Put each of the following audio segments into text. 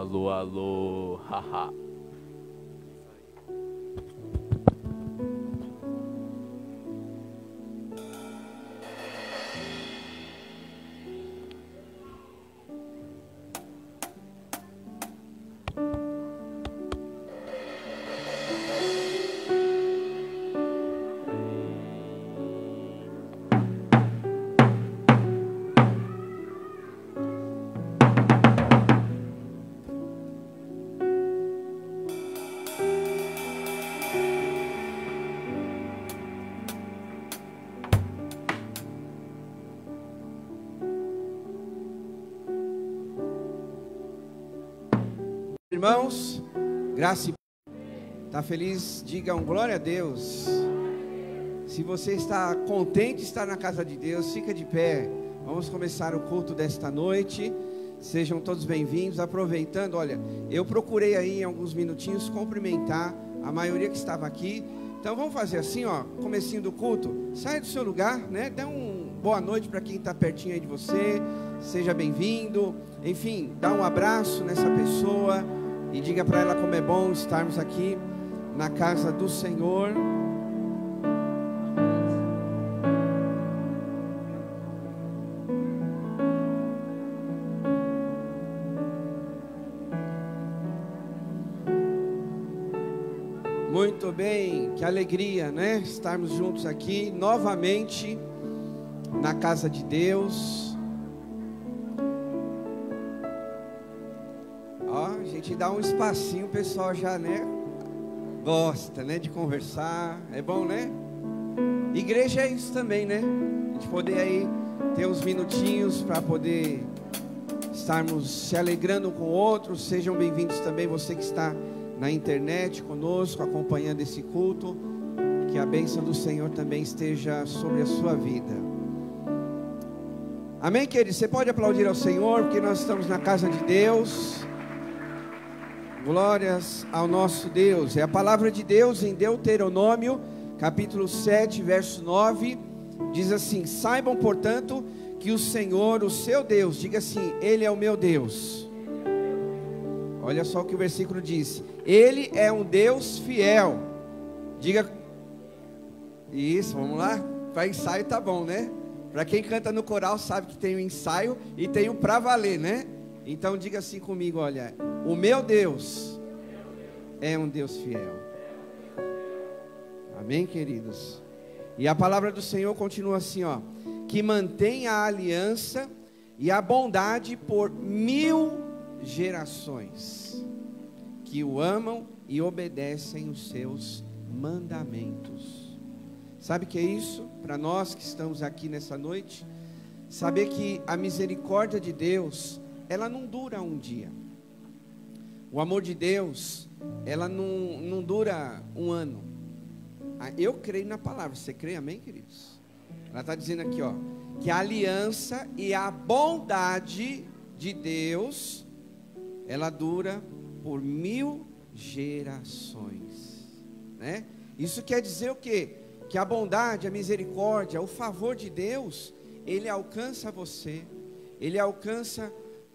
Alô, alô, haha. Irmãos, graça e está feliz, digam glória a Deus. Se você está contente de estar na casa de Deus, fica de pé. Vamos começar o culto desta noite. Sejam todos bem-vindos. Aproveitando, olha, eu procurei aí em alguns minutinhos cumprimentar a maioria que estava aqui. Então vamos fazer assim, ó, comecinho do culto. Saia do seu lugar, né? Dá um boa noite para quem está pertinho aí de você. Seja bem-vindo. Enfim, dá um abraço nessa pessoa e diga para ela como é bom estarmos aqui na casa do Senhor. Muito bem, que alegria, né? Estarmos juntos aqui novamente na casa de Deus. Ó, a gente dá um espacinho, o pessoal já, né? Gosta, né? De conversar, é bom, né? Igreja é isso também, né? A gente poder aí ter uns minutinhos para poder estarmos se alegrando com outros. Sejam bem-vindos também você que está na internet conosco, acompanhando esse culto. Que a bênção do Senhor também esteja sobre a sua vida. Amém, querido? Você pode aplaudir ao Senhor, porque nós estamos na casa de Deus. Glórias ao nosso Deus. É a palavra de Deus em Deuteronômio, capítulo 7, verso 9. Diz assim: saibam, portanto, que o Senhor, o seu Deus, diga assim, Ele é o meu Deus. Olha só o que o versículo diz: Ele é um Deus fiel. Diga. Isso, vamos lá? Para ensaio tá bom, né? Para quem canta no coral sabe que tem o ensaio e tem o pra valer, né? Então diga assim comigo, olha: o meu Deus é um Deus fiel. Amém, queridos? E a palavra do Senhor continua assim, ó: que mantém a aliança e a bondade por 1000 gerações, que o amam e obedecem os seus mandamentos. Sabe o que é isso? Para nós que estamos aqui nessa noite, saber que a misericórdia de Deus, ela não dura um dia. O amor de Deus, ela não dura um ano. Eu creio na palavra, você crê? Amém, queridos? Ela está dizendo aqui, ó, que a aliança e a bondade de Deus, ela dura por 1000 gerações, né? Isso quer dizer o quê? Que a bondade, a misericórdia, o favor de Deus, ele alcança você, ele alcança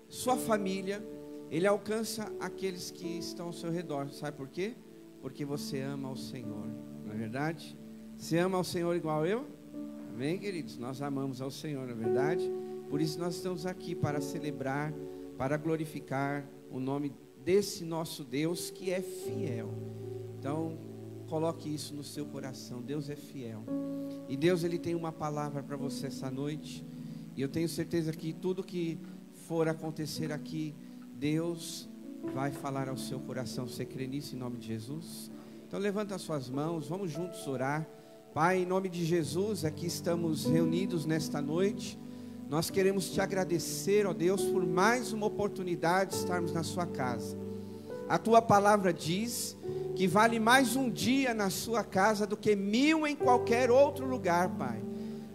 sua família, ele alcança aqueles que estão ao seu redor. Sabe por quê? Porque você ama ao Senhor, não é verdade? Você ama ao Senhor igual eu? Amém, queridos? Nós amamos ao Senhor, não é verdade? Por isso nós estamos aqui para celebrar, para glorificar o nome desse nosso Deus que é fiel. Então, coloque isso no seu coração. Deus é fiel. E Deus, Ele tem uma palavra para você essa noite. E eu tenho certeza que tudo que for acontecer aqui, Deus vai falar ao seu coração. Você crê nisso em nome de Jesus? Então levanta as suas mãos, vamos juntos orar. Pai, em nome de Jesus, aqui estamos reunidos nesta noite. Nós queremos te agradecer, ó Deus, por mais uma oportunidade de estarmos na sua casa. A tua palavra diz que vale mais um dia na sua casa do que 1000 em qualquer outro lugar, Pai.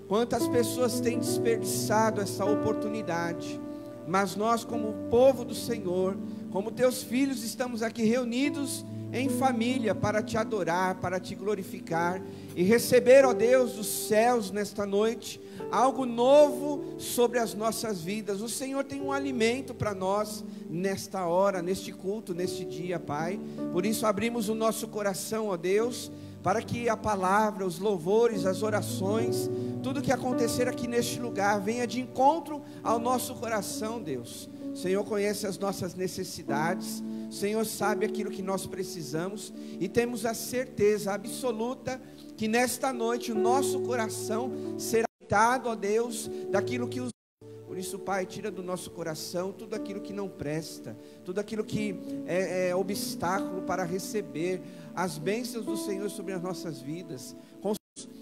Quantas pessoas têm desperdiçado essa oportunidade, mas nós, como povo do Senhor, como teus filhos, estamos aqui reunidos em família para te adorar, para te glorificar e receber, ó Deus, dos céus nesta noite, algo novo sobre as nossas vidas. O Senhor tem um alimento para nós nesta hora, neste culto, neste dia, Pai. Por isso abrimos o nosso coração, ó Deus, para que a palavra, os louvores, as orações, tudo que acontecer aqui neste lugar venha de encontro ao nosso coração, Deus. O Senhor conhece as nossas necessidades, o Senhor sabe aquilo que nós precisamos, e temos a certeza absoluta que nesta noite o nosso coração será dado, ó Deus, daquilo que os... Por isso, Pai, tira do nosso coração tudo aquilo que não presta, tudo aquilo que é obstáculo para receber as bênçãos do Senhor sobre as nossas vidas, com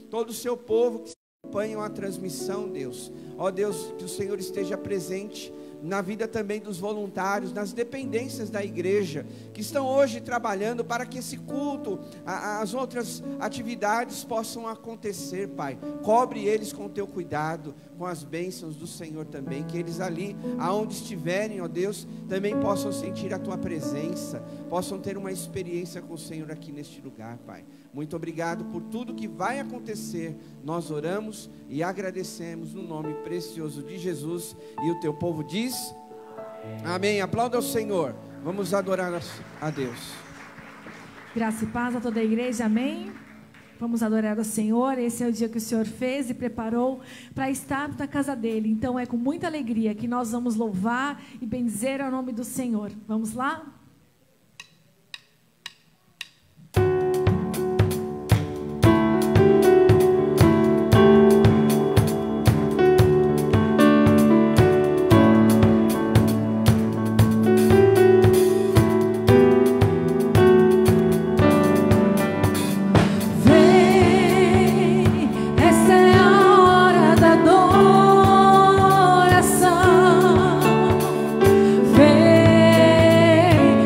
todo o seu povo que acompanham a transmissão, Deus. Ó Deus, que o Senhor esteja presente na vida também dos voluntários, nas dependências da igreja, que estão hoje trabalhando para que esse culto, as outras atividades possam acontecer, Pai. Cobre eles com o teu cuidado, com as bênçãos do Senhor também, que eles ali, aonde estiverem, ó Deus, também possam sentir a tua presença, possam ter uma experiência com o Senhor aqui neste lugar, Pai. Muito obrigado por tudo que vai acontecer. Nós oramos e agradecemos no nome precioso de Jesus. E o teu povo diz: amém. Aplauda ao Senhor. Vamos adorar a Deus. Graça e paz a toda a igreja, amém. Vamos adorar ao Senhor. Esse é o dia que o Senhor fez e preparou para estar na casa dele. Então é com muita alegria que nós vamos louvar e bendizer ao nome do Senhor. Vamos lá? Vem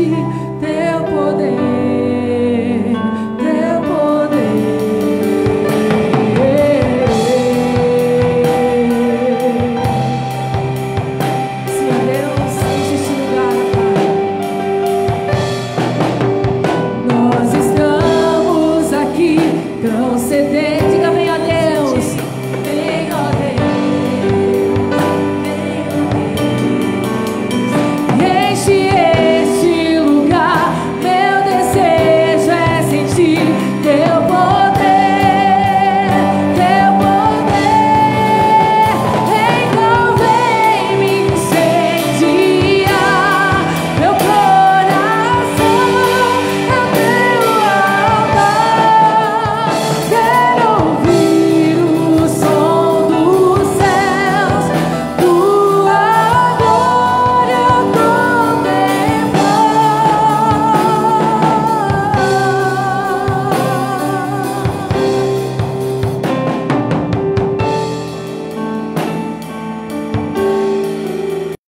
sente teu poder, teu poder. Senhor Deus, enche este lugar, Pai. Nós estamos aqui tão sedentos. Diga, vem, ó Deus. Vem, ó Deus. Enche este lugar. Meu desejo é sentir teu poder, teu poder. Então vem me incendiar. Meu coração é o teu altar. Quero ouvir o som dos céus, tua glória contemplar.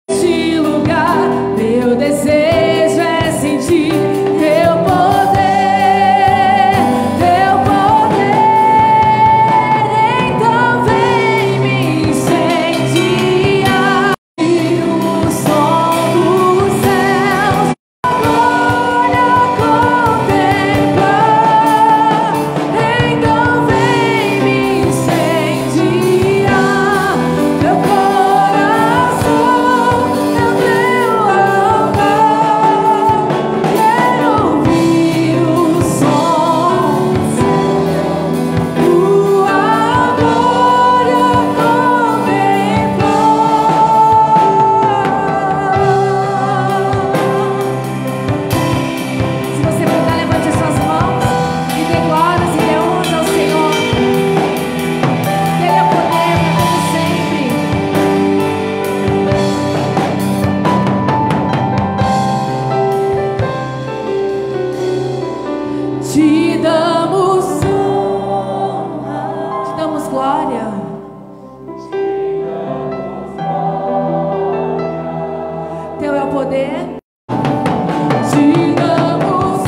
Este lugar, meu desejo é sentir teu poder, teu poder. Então vem me incendiar. E o som dos céus, glória contemplar. Então vem me incendiar. Meu coração é o teu altar. Quero ouvir o som, tua glória contemplar. Se você puder, levante as suas mãos e dê glórias e dê honra ao Senhor. Ele é o poder para todo sempre. Te damos honra, te damos glória. Teu é o poder. Te damos,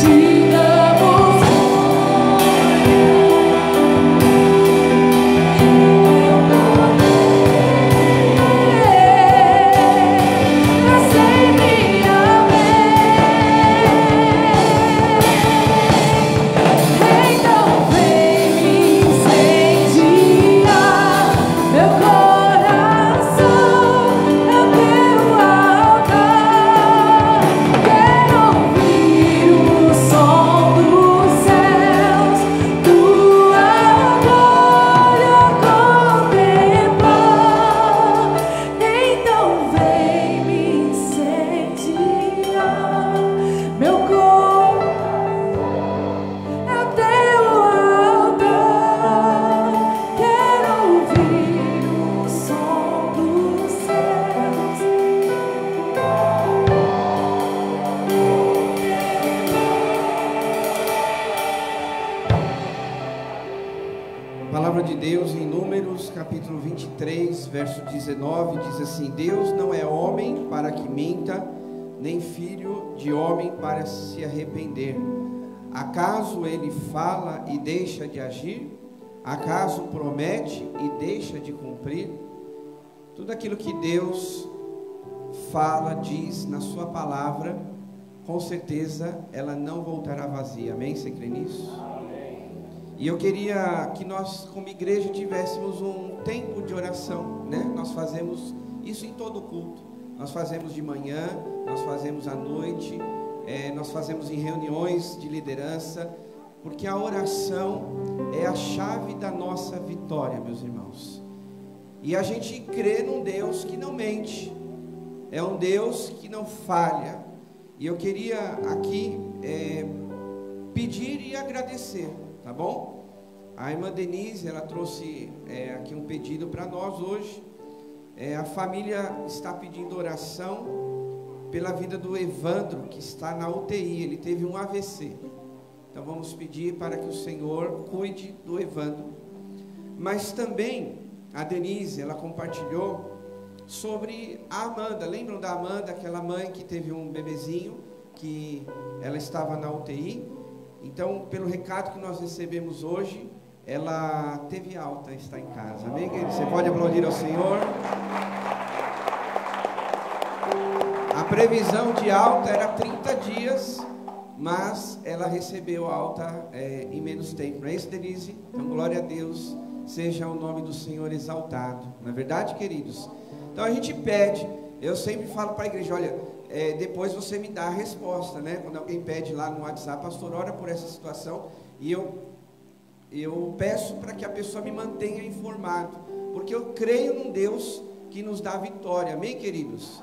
te damos pra sempre, amém. Então vem me incendiar. Meu coração é o teu altar. Quero ouvir o som dos céus, tua glória contemplar. Então vem me incendiar. Meu coração é o teu altar. Quero ouvir o som dos céus. A palavra de Deus em Números, capítulo 23, verso 19, diz assim: Deus não é homem para que minta, nem filho de homem para se arrepender. Acaso ele fala e deixa de agir? Acaso promete e deixa de cumprir? Tudo aquilo que Deus fala, diz na sua palavra, com certeza ela não voltará vazia. Amém? Você crê nisso? E eu queria que nós, como igreja, tivéssemos um tempo de oração, né? Nós fazemos isso em todo culto. Nós fazemos de manhã, nós fazemos à noite, nós fazemos em reuniões de liderança, porque a oração é a chave da nossa vitória, meus irmãos. E a gente crê num Deus que não mente, é um Deus que não falha. E eu queria aqui pedir e agradecer, tá bom? A irmã Denise, ela trouxe aqui um pedido para nós hoje. A família está pedindo oração pela vida do Evandro, que está na UTI, ele teve um AVC. Então vamos pedir para que o Senhor cuide do Evandro. Mas também a Denise, ela compartilhou sobre a Amanda. Lembram da Amanda, aquela mãe que teve um bebezinho, que ela estava na UTI? Então, pelo recado que nós recebemos hoje, ela teve alta, está em casa. Amém, querido? Você pode aplaudir ao Senhor. A previsão de alta era 30 dias, mas ela recebeu alta em menos tempo. Não é isso, Denise? Então, glória a Deus, seja o nome do Senhor exaltado. Não é verdade, queridos? Então, a gente pede, eu sempre falo para a igreja, olha, depois você me dá a resposta, né? Quando alguém pede lá no WhatsApp, pastor, ora por essa situação, e eu peço para que a pessoa me mantenha informado, porque eu creio num Deus que nos dá vitória. Amém, queridos?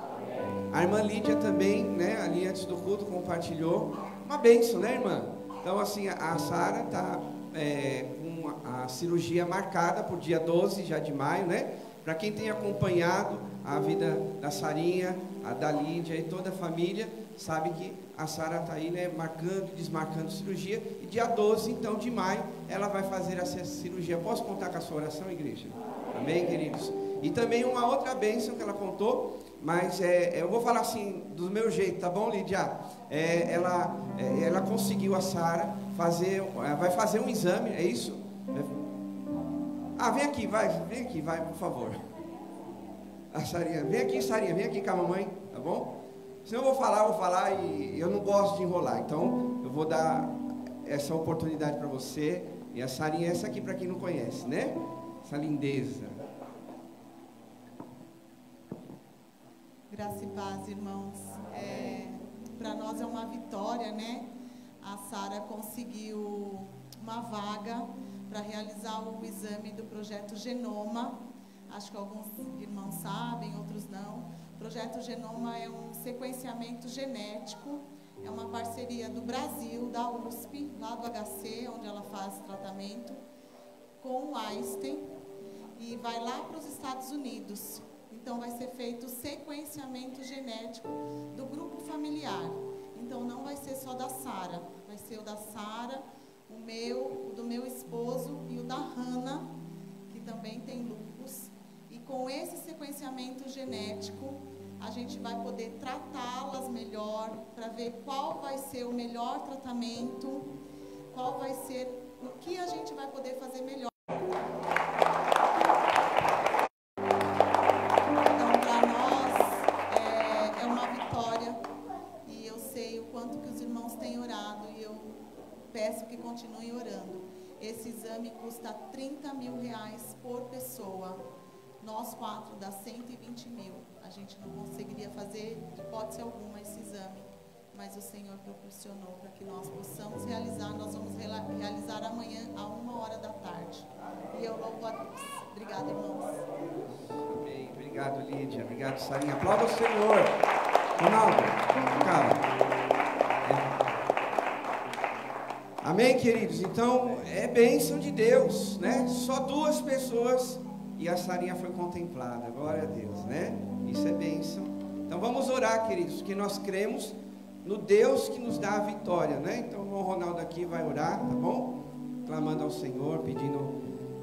A irmã Lídia também, né, ali antes do culto, compartilhou uma bênção, né, irmã? Então, assim, a Sara está com a cirurgia marcada por dia 12 já de maio, né? Para quem tem acompanhado a vida da Sarinha, a da Lídia e toda a família, sabe que a Sara está aí, né, marcando e desmarcando cirurgia, e dia 12, então, de maio, ela vai fazer essa cirurgia. Posso contar com a sua oração, igreja? Amém, queridos? E também uma outra bênção que ela contou, mas eu vou falar assim, do meu jeito, tá bom, Lídia? Ela conseguiu, a Sara, vai fazer um exame, é isso? Vem aqui, vai, por favor. A Sarinha, vem aqui, Sarinha, vem aqui com a mamãe, tá bom? Se eu vou falar e eu não gosto de enrolar, então eu vou dar essa oportunidade para você. E a Sarinha é essa aqui, para quem não conhece, né? Essa lindeza. Graça e paz, irmãos. Para nós é uma vitória, né? A Sara conseguiu uma vaga para realizar o exame do projeto Genoma. Acho que alguns irmãos sabem, outros não. O projeto Genoma é um sequenciamento genético, é uma parceria do Brasil, da USP, lá do HC, onde ela faz tratamento, com o Einstein, e vai lá para os Estados Unidos. Então, vai ser feito o sequenciamento genético do grupo familiar. Então, não vai ser só da Sara, vai ser o da Sara, o do meu esposo e o da Hannah, que também tem lúpus. E com esse sequenciamento genético, a gente vai poder tratá-las melhor, para ver qual vai ser o melhor tratamento, qual vai ser o que a gente vai poder fazer melhor. Peço que continuem orando. Esse exame custa R$30 mil por pessoa. Nós 4 dá 120 mil. A gente não conseguiria fazer, de hipótese alguma, esse exame. Mas o Senhor proporcionou para que nós possamos realizar. Nós vamos realizar amanhã, a 1h da tarde. E eu louvo a Deus. Obrigada, irmãos. Amém. Obrigado, Lídia. Obrigado, Sarinha. Aplauda o Senhor. Ronaldo, calma. Amém, queridos? Então, é bênção de Deus, né? Só 2 pessoas e a Sarinha foi contemplada. Glória a Deus, né? Isso é bênção. Então, vamos orar, queridos, porque nós cremos no Deus que nos dá a vitória, né? Então, o Ronaldo aqui vai orar, tá bom? Clamando ao Senhor, pedindo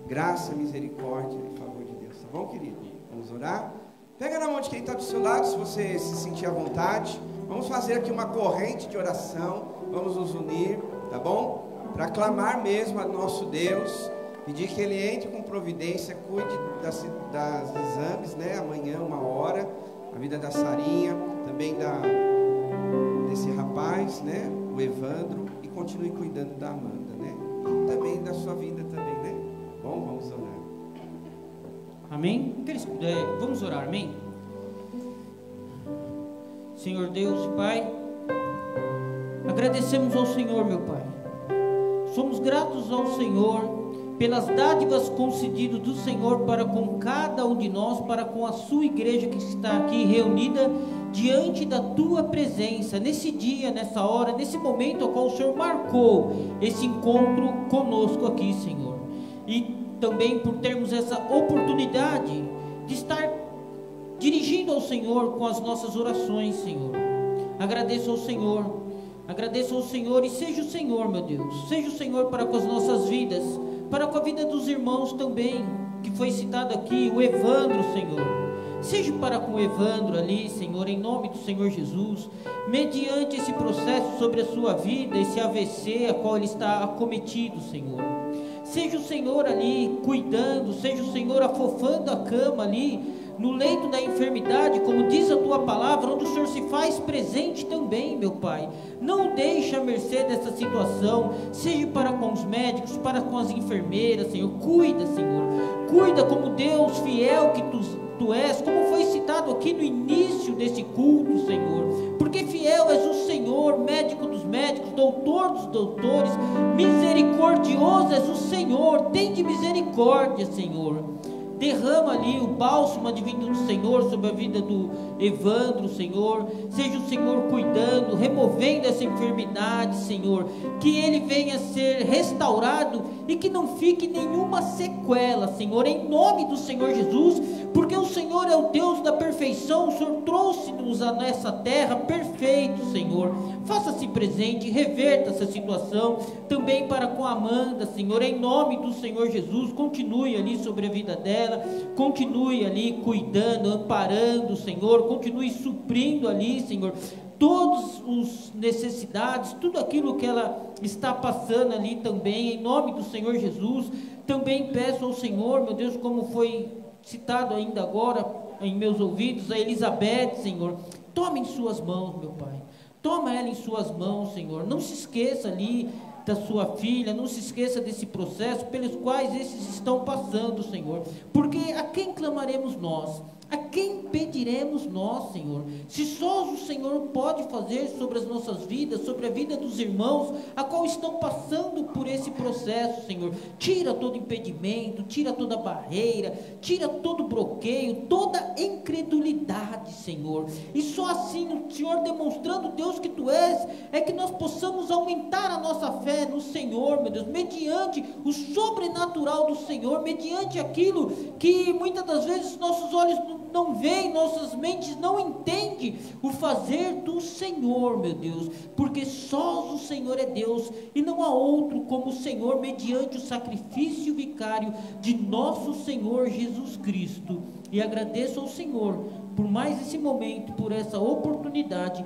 graça, misericórdia em favor de Deus, tá bom, querido? Vamos orar? Pega na mão de quem está do seu lado, se você se sentir à vontade. Vamos fazer aqui uma corrente de oração. Vamos nos unir, tá bom? Para clamar mesmo a nosso Deus, pedir que Ele entre com providência, cuide das exames, né? Amanhã, 1h, a vida da Sarinha, também desse rapaz, né? O Evandro, e continue cuidando da Amanda, né? E também da sua vida também, né? Bom, vamos orar. Amém? Vamos orar, amém? Senhor Deus e Pai, agradecemos ao Senhor, meu Pai. Somos gratos ao Senhor pelas dádivas concedidas do Senhor para com cada um de nós, para com a sua igreja que está aqui reunida diante da tua presença, nesse dia, nessa hora, nesse momento ao qual o Senhor marcou esse encontro conosco aqui, Senhor. E também por termos essa oportunidade de estar dirigindo ao Senhor com as nossas orações, Senhor. Agradeço ao Senhor e seja o Senhor, meu Deus, seja o Senhor para com as nossas vidas, para com a vida dos irmãos também, que foi citado aqui, o Evandro, Senhor. seja para com o Evandro ali, Senhor, em nome do Senhor Jesus, mediante esse processo sobre a sua vida, esse AVC a qual ele está acometido, Senhor. Seja o Senhor ali cuidando, seja o Senhor afofando a cama ali, no leito da enfermidade, como diz a tua palavra, onde o Senhor se faz presente também, meu Pai. Não deixe a mercê dessa situação, seja para com os médicos, para com as enfermeiras, Senhor. Cuida, Senhor. Cuida como Deus fiel que tu és, como foi citado aqui no início desse culto, Senhor. Porque fiel és o Senhor, médico dos médicos, doutor dos doutores, misericordioso és o Senhor. Tem de misericórdia, Senhor. Derrama ali o bálsamo advindo do Senhor sobre a vida do Evandro, Senhor. Seja o Senhor cuidando, removendo essa enfermidade, Senhor. Que ele venha a ser restaurado e que não fique nenhuma sequela, Senhor, em nome do Senhor Jesus. Porque o Senhor é o Deus da perfeição. O Senhor trouxe-nos a nessa terra perfeito, Senhor. Faça-se presente, reverta essa situação também para com a Amanda, Senhor, em nome do Senhor Jesus. Continue ali sobre a vida dela. Continue ali cuidando, amparando, Senhor. Continue suprindo ali, Senhor, todas as necessidades, tudo aquilo que ela está passando ali também, em nome do Senhor Jesus. Também peço ao Senhor, meu Deus, como foi citado ainda agora em meus ouvidos, a Elizabeth, Senhor. Tome em suas mãos, meu Pai. Toma ela em suas mãos, Senhor. Não se esqueça ali da sua filha, não se esqueça desse processo pelos quais esses estão passando, Senhor. Porque a quem clamaremos nós? A quem pediremos nós, Senhor? Se só o Senhor pode fazer sobre as nossas vidas, sobre a vida dos irmãos, a qual estão passando por esse processo, Senhor. Tira todo impedimento, tira toda barreira, tira todo bloqueio, toda incredulidade, Senhor. E só assim, o Senhor demonstrando, Deus, que Tu és, é que nós possamos aumentar a nossa fé no Senhor, meu Deus, mediante o sobrenatural do Senhor, mediante aquilo que muitas das vezes nossos olhos não veem, nossas mentes não entendem o fazer do Senhor, meu Deus, porque só o Senhor é Deus e não há outro como o Senhor, mediante o sacrifício vicário de nosso Senhor Jesus Cristo. E agradeço ao Senhor por mais esse momento, por essa oportunidade,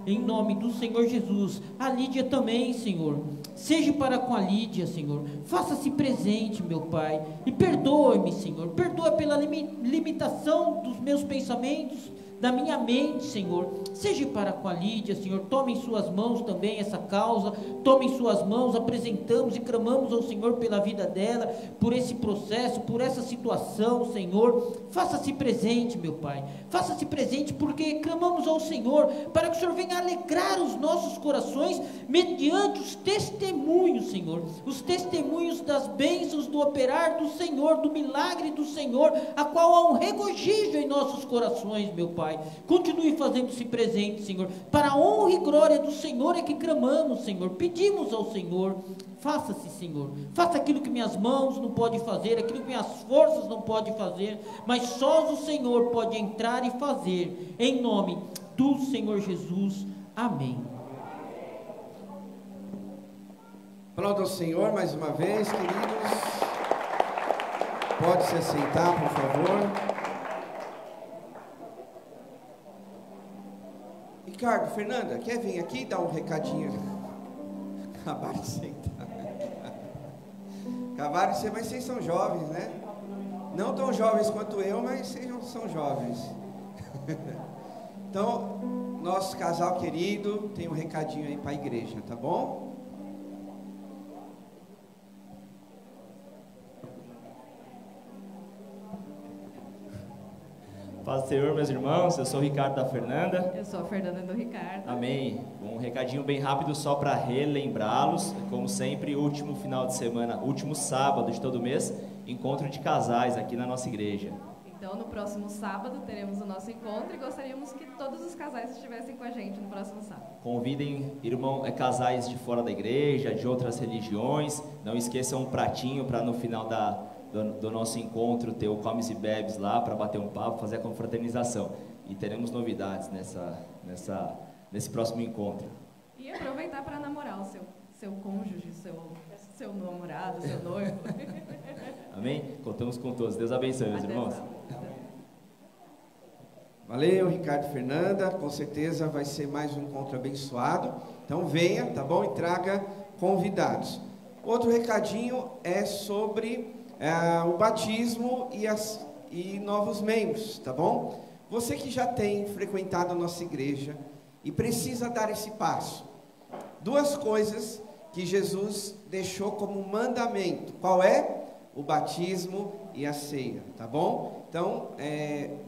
em nome do Senhor Jesus. A Lídia também, Senhor, seja para com a Lídia, Senhor, faça-se presente, meu Pai, e perdoe-me, Senhor, perdoa pela limitação dos meus pensamentos, da minha mente, Senhor. Seja para com a Lídia, Senhor. Tome em suas mãos também essa causa, tome em suas mãos, apresentamos e clamamos ao Senhor pela vida dela, por esse processo, por essa situação, Senhor. Faça-se presente, meu Pai, faça-se presente, porque clamamos ao Senhor para que o Senhor venha alegrar os nossos corações mediante os testemunhos, Senhor, os testemunhos das bênçãos do operar do Senhor, do milagre do Senhor, a qual há um regozijo em nossos corações, meu Pai. Continue fazendo-se presente, Senhor, para a honra e glória do Senhor é que clamamos, Senhor, pedimos ao Senhor. Faça-se, Senhor, faça aquilo que minhas mãos não podem fazer, aquilo que minhas forças não podem fazer, mas só o Senhor pode entrar e fazer, em nome do Senhor Jesus, amém. Aplauda ao Senhor mais uma vez, queridos. Pode se assentar, por favor. Ricardo, Fernanda, quer vir aqui dar um recadinho? Acabaram de sentar. Acabaram de ser, mas vocês são jovens, né? Não tão jovens quanto eu, mas vocês não são jovens. Então, nosso casal querido tem um recadinho aí para a igreja, tá bom? Paz do Senhor, meus irmãos, eu sou o Ricardo da Fernanda. Eu sou a Fernanda do Ricardo. Amém. Um recadinho bem rápido só para relembrá-los, como sempre, último final de semana, último sábado de todo mês, encontro de casais aqui na nossa igreja. Então, no próximo sábado teremos o nosso encontro e gostaríamos que todos os casais estivessem com a gente no próximo sábado. Convidem casais de fora da igreja, de outras religiões, não esqueçam um pratinho para no final do nosso encontro ter o Comes e Bebes lá para bater um papo, fazer a confraternização. E teremos novidades nesse próximo encontro. E aproveitar para namorar o seu cônjuge, seu namorado, seu noivo. Amém? Contamos com todos. Deus abençoe, meus irmãos. Valeu, Ricardo e Fernanda, com certeza vai ser mais um encontro abençoado. Então venha, tá bom? E traga convidados. Outro recadinho é sobre o batismo e novos membros, tá bom? Você que já tem frequentado a nossa igreja e precisa dar esse passo. Duas coisas que Jesus deixou como mandamento. Qual é? O batismo e a ceia, tá bom? Então,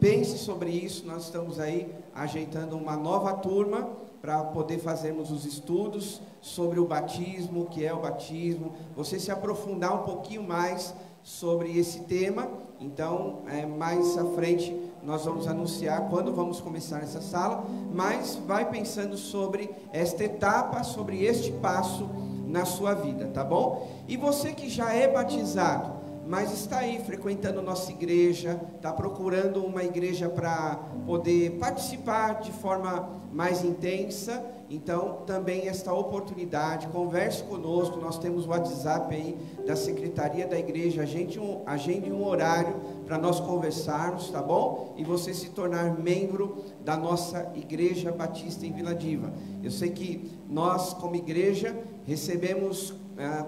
pense sobre isso. Nós estamos aí ajeitando uma nova turma para poder fazermos os estudos sobre o batismo, o que é o batismo, você se aprofundar um pouquinho mais sobre esse tema. Então, mais à frente nós vamos anunciar quando vamos começar essa sala, mas vai pensando sobre esta etapa, sobre este passo na sua vida, tá bom? E você que já é batizado, mas está aí frequentando nossa igreja, está procurando uma igreja para poder participar de forma mais intensa, então também esta oportunidade, converse conosco. Nós temos o WhatsApp aí da Secretaria da Igreja, agende um horário para nós conversarmos, tá bom? E você se tornar membro da nossa Igreja Batista em Vila Diva. Eu sei que nós, como igreja, recebemos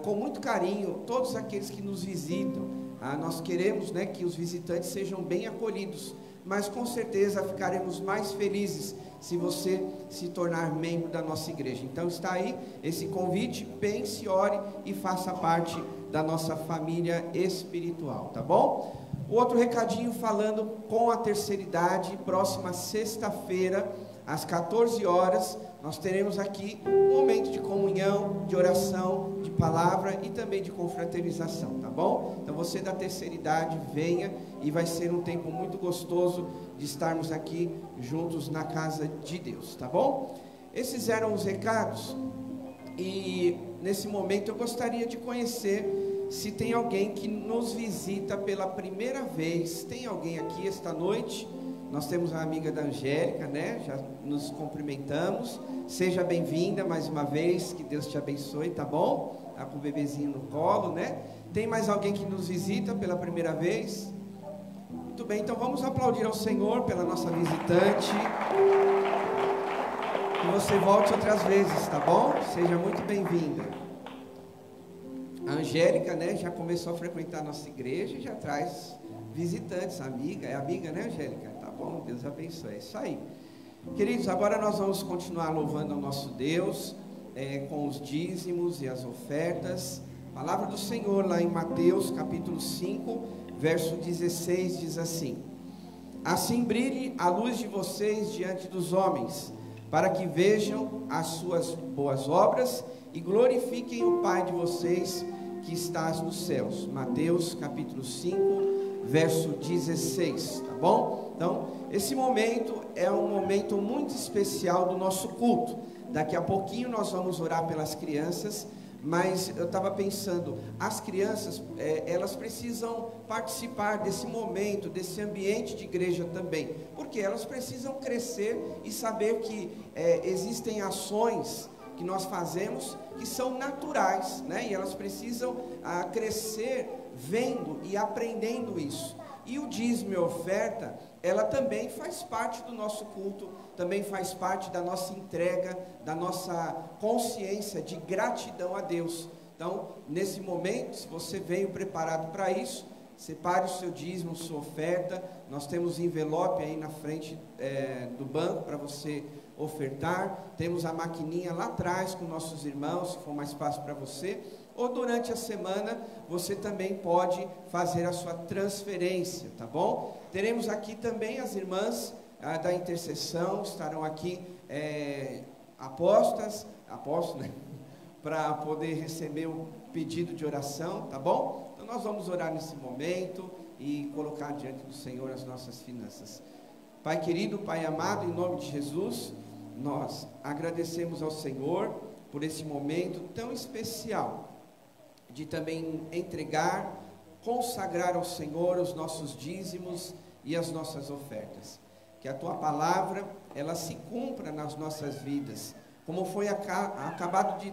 com muito carinho todos aqueles que nos visitam. Nós queremos, né, que os visitantes sejam bem acolhidos, mas com certeza ficaremos mais felizes se você se tornar membro da nossa igreja. Então está aí esse convite, pense, ore e faça parte da nossa família espiritual, tá bom? Outro recadinho falando com a terceira idade, próxima sexta-feira, às 14 horas, nós teremos aqui um momento de comunhão, de oração, de palavra e também de confraternização, tá bom? Então você da terceira idade, venha, e vai ser um tempo muito gostoso de estarmos aqui juntos na casa de Deus, tá bom? Esses eram os recados, e nesse momento eu gostaria de conhecer se tem alguém que nos visita pela primeira vez. Tem alguém aqui esta noite? Nós temos a amiga da Angélica, né? Já nos cumprimentamos. Seja bem-vinda mais uma vez, que Deus te abençoe, tá bom? Tá com o bebezinho no colo, né? Tem mais alguém que nos visita pela primeira vez? Muito bem, então vamos aplaudir ao Senhor pela nossa visitante. Que você volte outras vezes, tá bom? Seja muito bem-vinda. A Angélica, né, já começou a frequentar a nossa igreja e já traz visitantes, amiga. É amiga, né, Angélica? Tá bom, Deus abençoe. É isso aí. Queridos, agora nós vamos continuar louvando ao nosso Deus com os dízimos e as ofertas. A palavra do Senhor lá em Mateus capítulo 5, verso 16 diz assim: assim brilhe a luz de vocês diante dos homens, para que vejam as suas boas obras e glorifiquem o Pai de vocês que está nos céus. Mateus capítulo 5, verso 16, tá bom? Então, esse momento é um momento muito especial do nosso culto. Daqui a pouquinho nós vamos orar pelas crianças, mas eu estava pensando, as crianças, elas precisam participar desse momento, desse ambiente de igreja também, porque elas precisam crescer e saber que existem ações que nós fazemos que são naturais, né? E elas precisam crescer vendo e aprendendo isso. E o dízimo e a oferta, ela também faz parte do nosso culto, também faz parte da nossa entrega, da nossa consciência de gratidão a Deus. Então, nesse momento, se você veio preparado para isso, separe o seu dízimo, sua oferta. Nós temos envelope aí na frente do banco para você ofertar. Temos a maquininha lá atrás com nossos irmãos, se for mais fácil para você. Ou durante a semana, você também pode fazer a sua transferência, tá bom? Teremos aqui também as irmãs da intercessão, estarão aqui apostas, né? Para poder receber o pedido de oração, tá bom? Então nós vamos orar nesse momento e colocar diante do Senhor as nossas finanças. Pai querido, Pai amado, em nome de Jesus, nós agradecemos ao Senhor por esse momento tão especial de também entregar, consagrar ao Senhor os nossos dízimos e as nossas ofertas. Que a Tua palavra, ela se cumpra nas nossas vidas, como foi acabado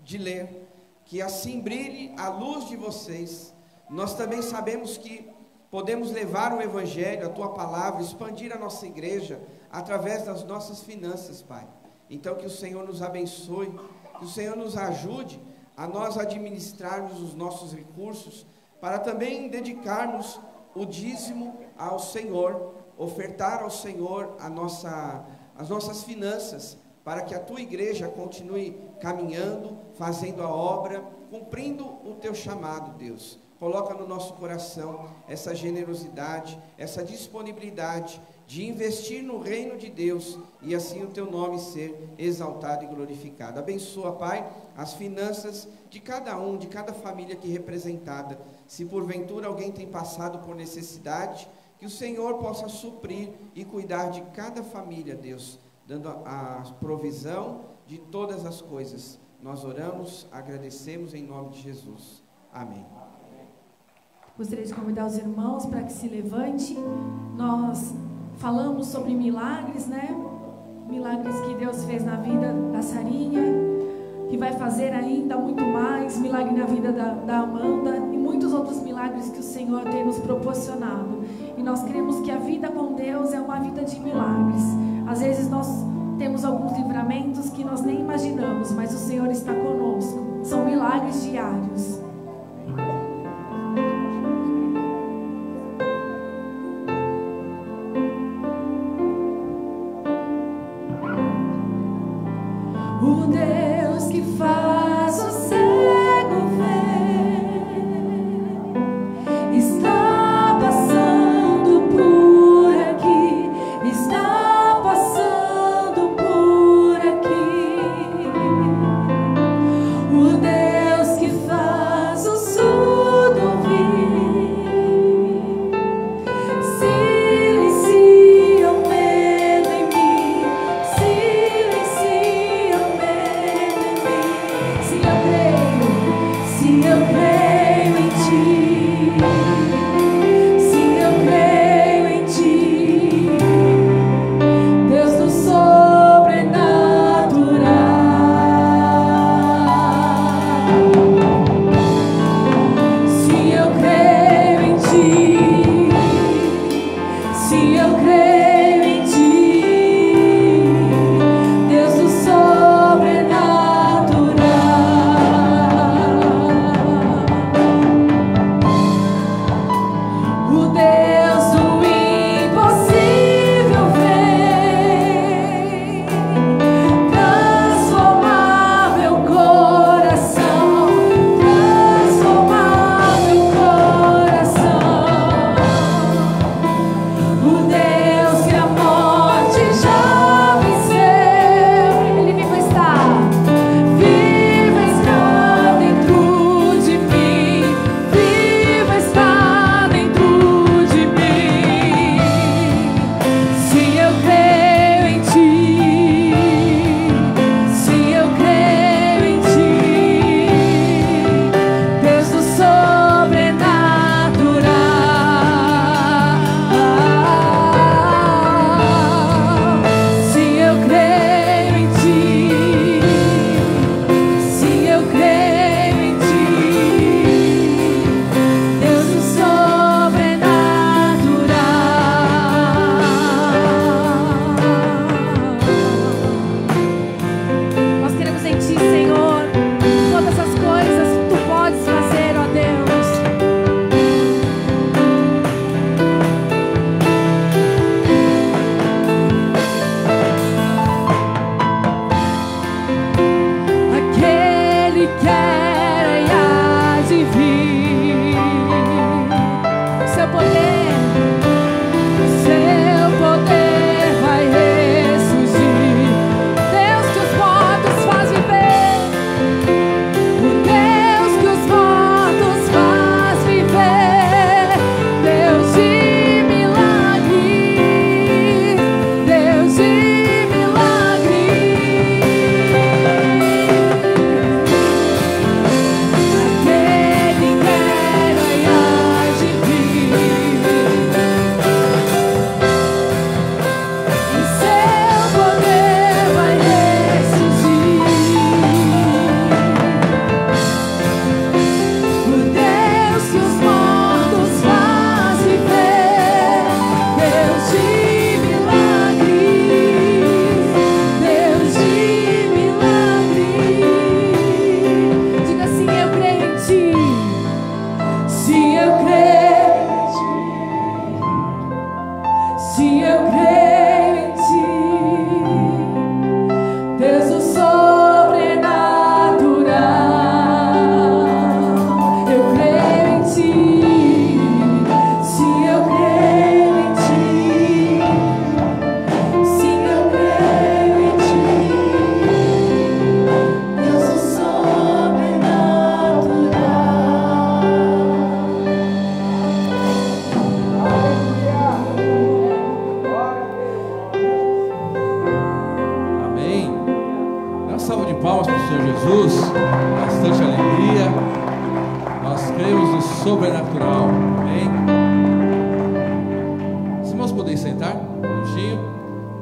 de ler, que assim brilhe a luz de vocês. Nós também sabemos que podemos levar o Evangelho, a Tua palavra, expandir a nossa igreja através das nossas finanças, Pai. Então que o Senhor nos abençoe, que o Senhor nos ajude a nós administrarmos os nossos recursos, para também dedicarmos o dízimo ao Senhor, ofertar ao Senhor as nossas finanças, para que a Tua igreja continue caminhando, fazendo a obra, cumprindo o Teu chamado, Deus. Coloca no nosso coração essa generosidade, essa disponibilidade de investir no reino de Deus e assim o Teu nome ser exaltado e glorificado. Abençoa, Pai, as finanças de cada um, de cada família aqui representada. Se porventura alguém tem passado por necessidade, que o Senhor possa suprir e cuidar de cada família, Deus, dando a provisão de todas as coisas. Nós oramos, agradecemos em nome de Jesus. Amém. Gostaria de convidar os irmãos para que se levante. Nós falamos sobre milagres, né? Milagres que Deus fez na vida da Sarinha, que vai fazer ainda muito mais, milagre na vida da Amanda e muitos outros milagres que o Senhor tem nos proporcionado. E nós cremos que a vida com Deus é uma vida de milagres. Às vezes nós temos alguns livramentos que nós nem imaginamos, mas o Senhor está conosco. São milagres diários. O Deus que faz o cego ver está passando por aqui, está passando por aqui. O Deus que faz o surdo ouvir silencia o medo em mim, silencia o medo. palmas para o Senhor Jesus, bastante alegria. Nós cremos no sobrenatural, amém? Os irmãos podem sentar um minutinho,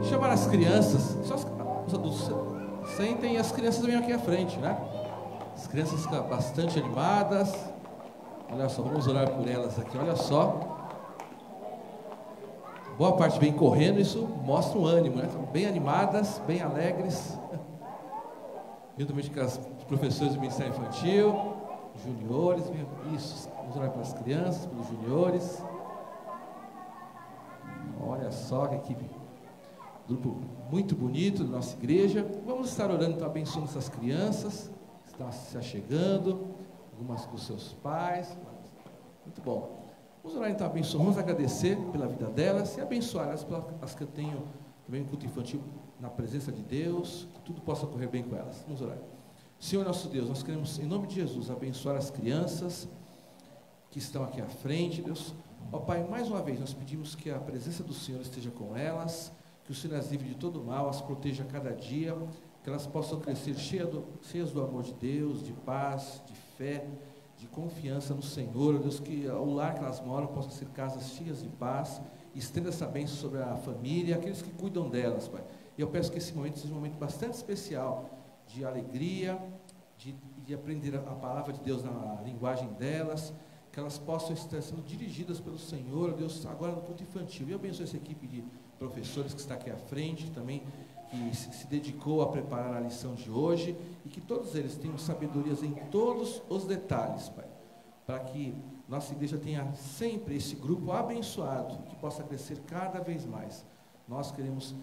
chamar as crianças, só os adultos sentem e as crianças vêm aqui à frente, né? As crianças ficam bastante animadas. Olha só, vamos orar por elas aqui, olha só. Boa parte vem correndo, isso mostra um ânimo, né? Estão bem animadas, bem alegres. Juntamente com os professores do Ministério Infantil, juniores, isso, vamos orar pelas crianças, pelos juniores. Olha só que equipe, grupo muito bonito da nossa igreja. Vamos estar orando, então, abençoando essas crianças que estão se achegando, algumas com seus pais. Muito bom. Vamos orar então, abençoar, vamos agradecer pela vida delas e abençoar elas, pelas que eu tenho também um culto infantil na presença de Deus, que tudo possa correr bem com elas. Vamos orar. Senhor nosso Deus, nós queremos, em nome de Jesus, abençoar as crianças que estão aqui à frente, Deus. Ó Pai, mais uma vez nós pedimos que a presença do Senhor esteja com elas, que o Senhor as livre de todo mal, as proteja a cada dia, que elas possam crescer cheias do amor de Deus, de paz, de fé, de confiança no Senhor, Deus, que o lar que elas moram possa ser casas cheias de paz, e estenda essa bênção sobre a família, aqueles que cuidam delas, Pai. E eu peço que esse momento seja um momento bastante especial, de alegria, de aprender a palavra de Deus na linguagem delas, que elas possam estar sendo dirigidas pelo Senhor, Deus, agora no culto infantil. E eu abençoe essa equipe de professores que está aqui à frente, também, que se dedicou a preparar a lição de hoje, e que todos eles tenham sabedorias em todos os detalhes, Pai, para que nossa igreja tenha sempre esse grupo abençoado, que possa crescer cada vez mais. Nós queremos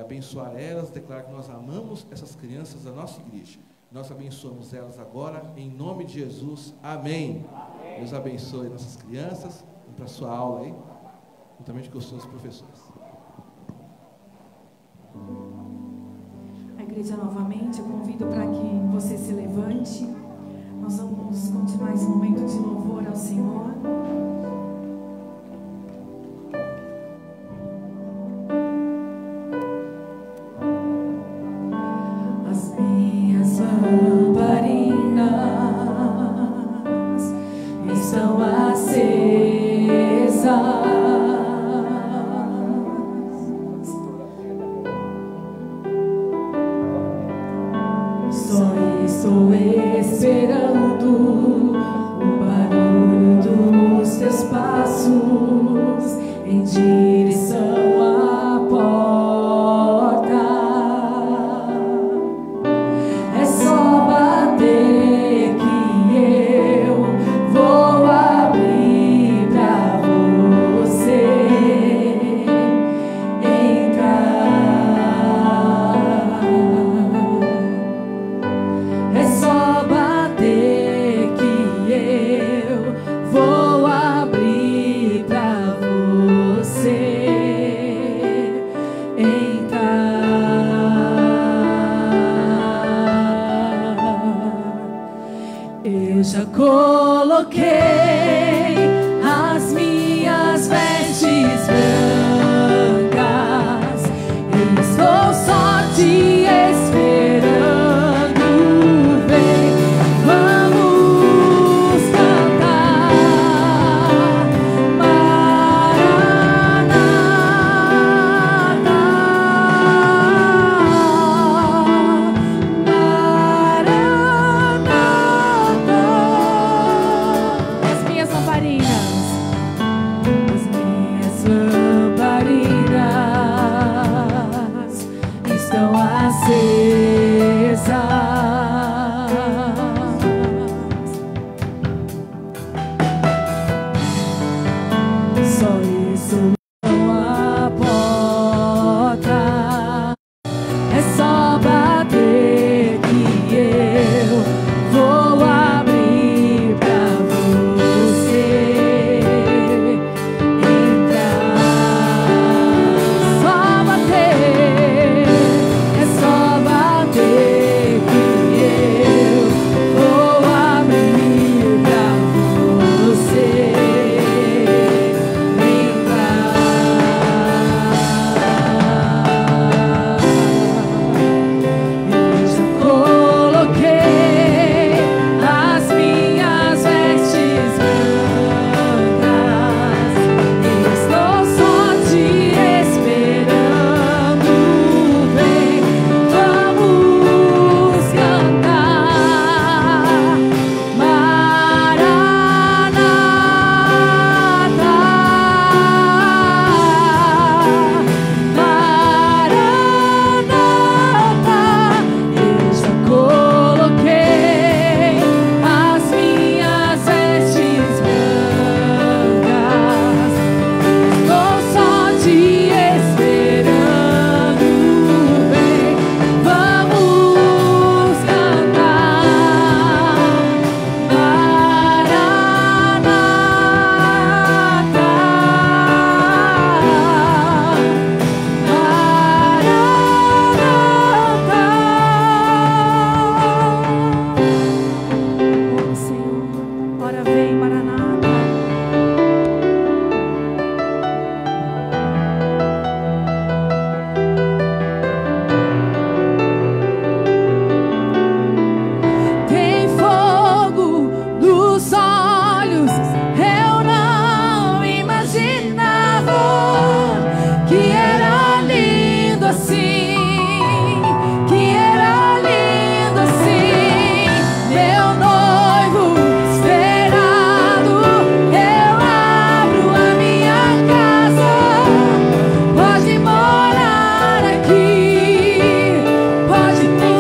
abençoar elas, declarar que nós amamos essas crianças da nossa igreja. Nós abençoamos elas agora, em nome de Jesus, amém. Amém. Deus abençoe nossas crianças. Vamos para a sua aula aí, juntamente com os seus professores. A igreja novamente, eu convido para que você se levante. Nós vamos continuar esse momento de louvor ao Senhor. As minhas lamparinas estão acesas. Só estou esperando o barulho dos teus passos em direção à porta. É só bater que eu vou abrir pra você entrar. É só bater que eu vou abrir pra você entrar. Eu já coloquei as minhas vestes brancas, eu estou só te esperando. Vem, vamos cantar. Maranata, Maranata. As minhas lamparinas, as minhas lamparinas estão acesas. lindo assim, que era lindo assim, meu noivo esperado. Eu abro a minha casa, pode morar aqui, pode ter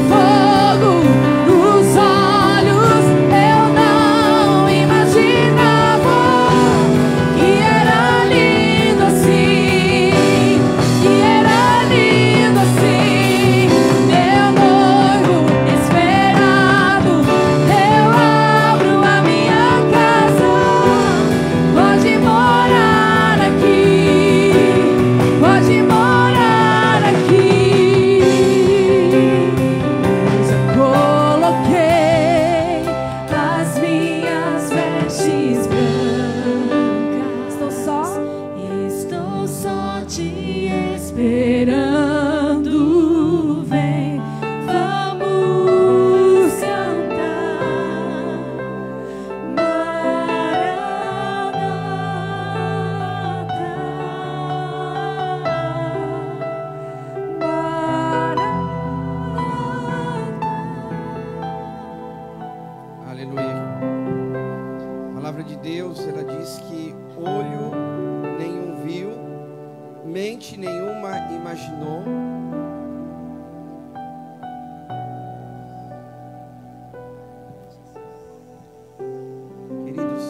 fogo nos olhos. Eu não imaginava que era lindo assim, que era lindo assim, meu noivo esperado. Eu abro a minha casa, pode morar aqui, pode morar aqui. Já coloquei as minhas vestes brancas. Estou só te esperando. Vem, vamos cantar. Aleluia. A palavra de Deus, ela diz que olho nenhum viu, mente nenhuma imaginou. Queridos,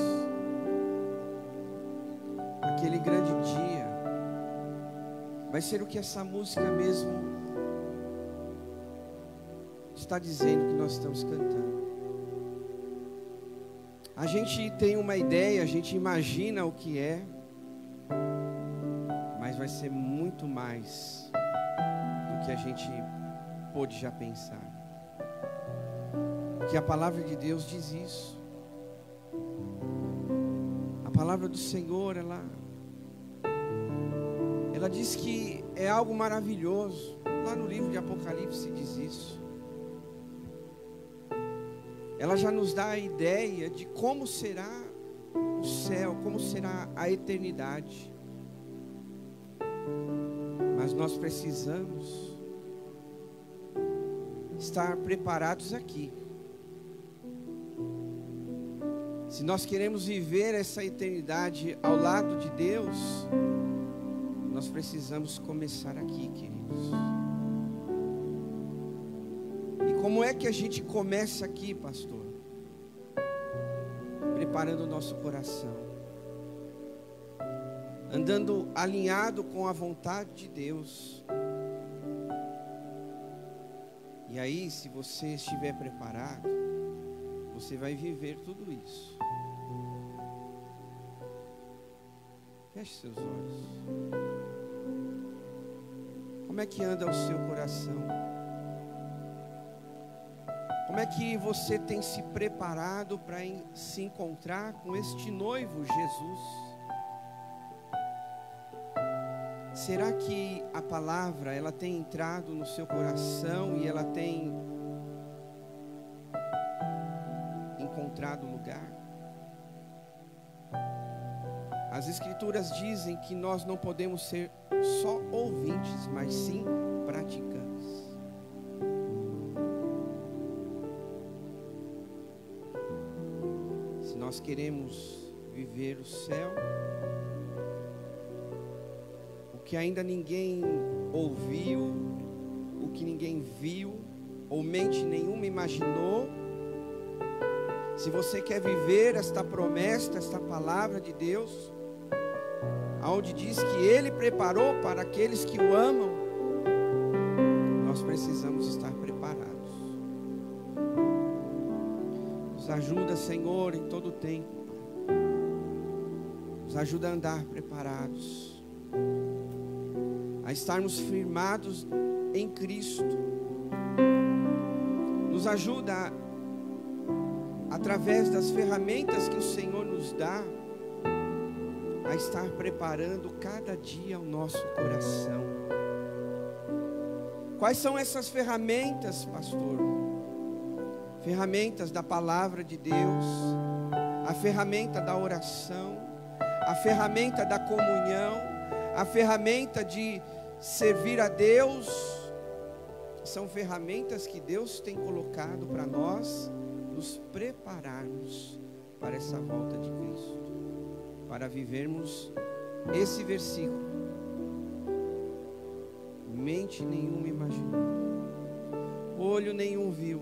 aquele grande dia vai ser o que essa música mesmo está dizendo que nós estamos cantando. A gente tem uma ideia, a gente imagina o que é, mas vai ser muito mais do que a gente pôde já pensar. Porque a palavra de Deus diz isso. A palavra do Senhor, ela diz que é algo maravilhoso. Lá no livro de Apocalipse diz isso. Ela já nos dá a ideia de como será o céu, como será a eternidade. Mas nós precisamos estar preparados aqui. Se nós queremos viver essa eternidade ao lado de Deus, nós precisamos começar aqui, queridos. Como é que a gente começa aqui, pastor? Preparando o nosso coração, andando alinhado com a vontade de Deus. E aí, se você estiver preparado, você vai viver tudo isso. Feche seus olhos. Como é que anda o seu coração? Como é que você tem se preparado para se encontrar com este noivo Jesus? Será que a palavra, ela tem entrado no seu coração e ela tem encontrado lugar? As Escrituras dizem que nós não podemos ser só ouvintes, mas sim praticantes. Nós queremos viver o céu, o que ainda ninguém ouviu, o que ninguém viu, ou mente nenhuma imaginou. Se você quer viver esta promessa, esta palavra de Deus, aonde diz que Ele preparou para aqueles que o amam, nós precisamos estar preparados. Nos ajuda, Senhor, em todo o tempo. Nos ajuda a andar preparados, a estarmos firmados em Cristo. Nos ajuda, através das ferramentas que o Senhor nos dá, a estar preparando cada dia o nosso coração. Quais são essas ferramentas, pastor? Ferramentas da palavra de Deus, a ferramenta da oração, a ferramenta da comunhão, a ferramenta de servir a Deus, são ferramentas que Deus tem colocado para nós nos prepararmos para essa volta de Cristo, para vivermos esse versículo. Mente nenhuma imaginou, olho nenhum viu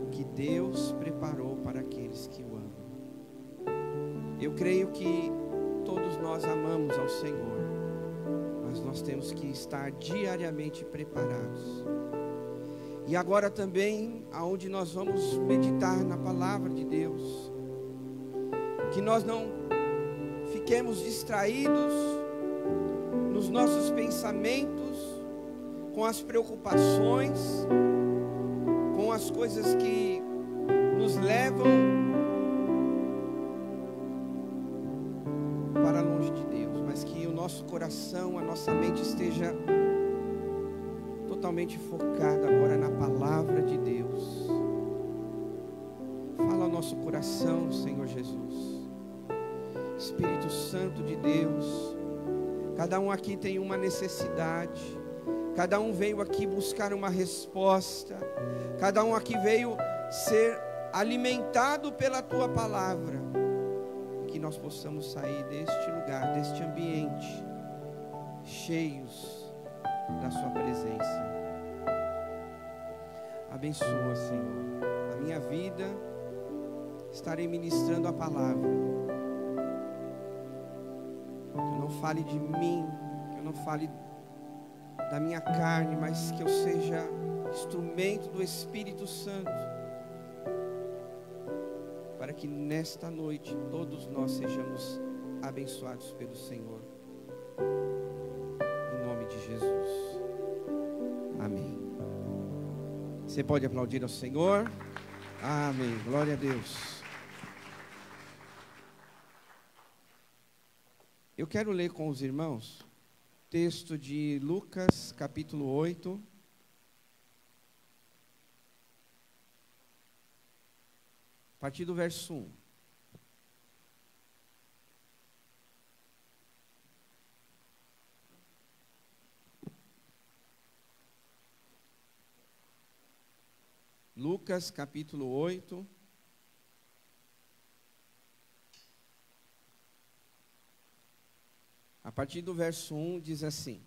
o que Deus preparou para aqueles que o amam. Eu creio que todos nós amamos ao Senhor, mas nós temos que estar diariamente preparados. E agora também, aonde nós vamos meditar na palavra de Deus, que nós não fiquemos distraídos nos nossos pensamentos, com as preocupações, com as coisas que nos levam para longe de Deus, mas que o nosso coração, a nossa mente esteja totalmente focada agora na palavra de Deus. Fala ao nosso coração, Senhor Jesus. Espírito Santo de Deus, cada um aqui tem uma necessidade, cada um veio aqui buscar uma resposta, cada um aqui veio ser alimentado pela Tua palavra, e que nós possamos sair deste lugar, deste ambiente, cheios da Sua presença. Abençoa, Senhor, a minha vida, estarei ministrando a palavra. Que eu não fale de mim, que eu não fale da minha carne, mas que eu seja instrumento do Espírito Santo, para que nesta noite todos nós sejamos abençoados pelo Senhor, em nome de Jesus, amém. Você pode aplaudir ao Senhor, amém, glória a Deus. Eu quero ler com os irmãos texto de Lucas, capítulo 8. A partir do verso 1. Lucas, capítulo 8. A partir do verso 1 diz assim: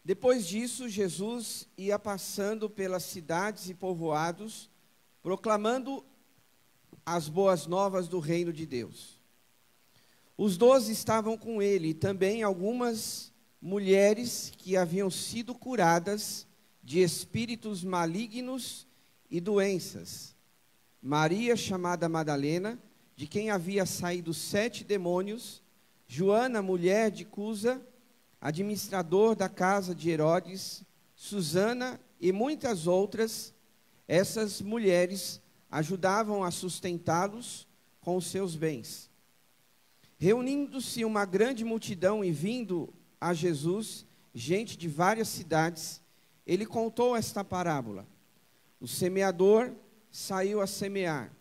Depois disso, Jesus ia passando pelas cidades e povoados, proclamando as boas novas do reino de Deus. Os 12 estavam com ele, e também algumas mulheres que haviam sido curadas de espíritos malignos e doenças. Maria, chamada Madalena, de quem havia saído 7 demônios, Joana, mulher de Cusa, administrador da casa de Herodes, Susana e muitas outras. Essas mulheres ajudavam a sustentá-los com os seus bens. Reunindo-se uma grande multidão e vindo a Jesus, gente de várias cidades, ele contou esta parábola. O semeador saiu a semear.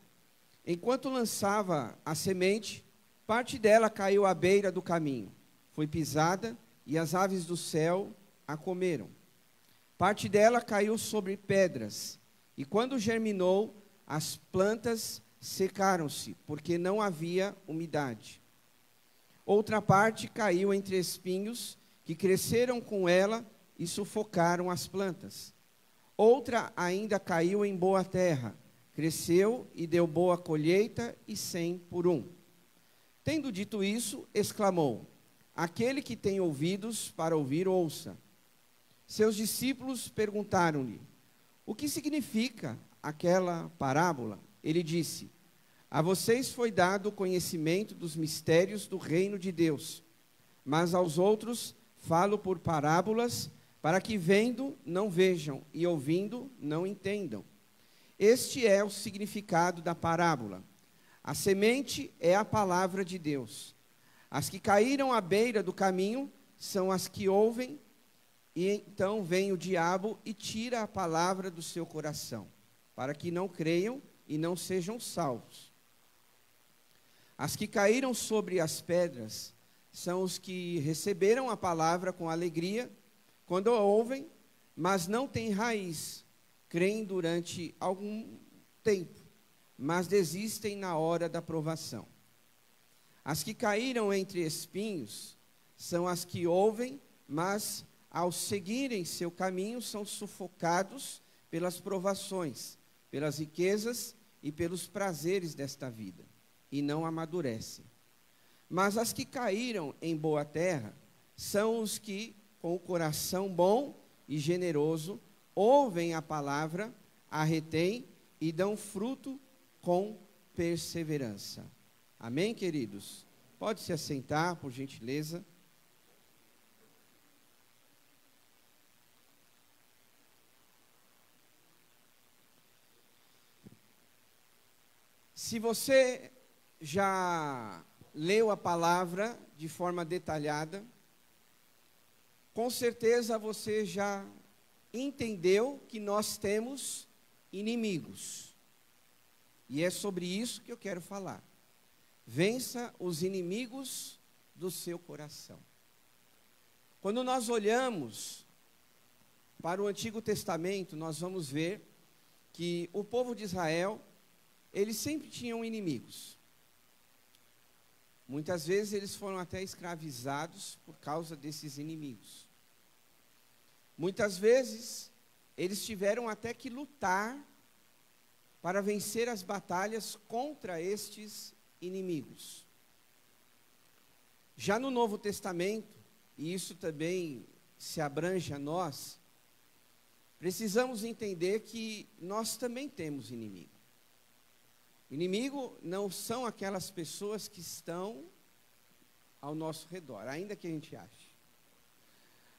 Enquanto lançava a semente, parte dela caiu à beira do caminho, foi pisada e as aves do céu a comeram. Parte dela caiu sobre pedras, e quando germinou, as plantas secaram-se, porque não havia umidade. Outra parte caiu entre espinhos, que cresceram com ela e sufocaram as plantas. Outra ainda caiu em boa terra, cresceu e deu boa colheita, e 100 por 1. Tendo dito isso, exclamou: Aquele que tem ouvidos para ouvir, ouça. Seus discípulos perguntaram-lhe: O que significa aquela parábola? Ele disse: A vocês foi dado o conhecimento dos mistérios do reino de Deus, mas aos outros falo por parábolas, para que vendo não vejam e ouvindo não entendam. Este é o significado da parábola. A semente é a palavra de Deus. As que caíram à beira do caminho são as que ouvem, e então vem o diabo e tira a palavra do seu coração, para que não creiam e não sejam salvos. As que caíram sobre as pedras são os que receberam a palavra com alegria, quando a ouvem, mas não têm raiz, creem durante algum tempo, mas desistem na hora da provação. As que caíram entre espinhos são as que ouvem, mas ao seguirem seu caminho são sufocados pelas provações, pelas riquezas e pelos prazeres desta vida, e não amadurecem. Mas as que caíram em boa terra são os que, com o coração bom e generoso, ouvem a palavra, a retêm e dão fruto com perseverança. Amém, queridos? Pode se assentar, por gentileza. Se você já leu a palavra de forma detalhada, com certeza você já entendeu que nós temos inimigos. E é sobre isso que eu quero falar. Vença os inimigos do seu coração. Quando nós olhamos para o Antigo Testamento, nós vamos ver que o povo de Israel, eles sempre tinham inimigos. Muitas vezes eles foram até escravizados por causa desses inimigos. Muitas vezes eles tiveram até que lutar para vencer as batalhas contra estes inimigos. Já no Novo Testamento, e isso também se abrange a nós, precisamos entender que nós também temos inimigo. Inimigo não são aquelas pessoas que estão ao nosso redor, ainda que a gente ache.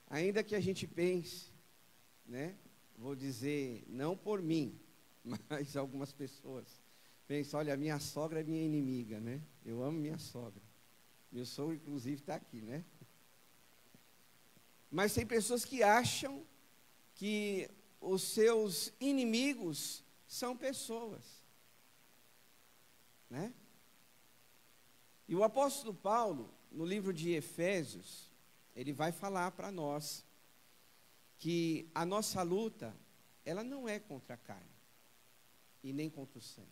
Ainda que a gente pense, né? Vou dizer, não por mim, mas algumas pessoas pensam, olha, minha sogra é minha inimiga, né? Eu amo minha sogra. Meu sogro, inclusive, está aqui, né? Mas tem pessoas que acham que os seus inimigos são pessoas. Né? E o apóstolo Paulo, no livro de Efésios, ele vai falar para nós que a nossa luta, ela não é contra a carne e nem contra o sangue,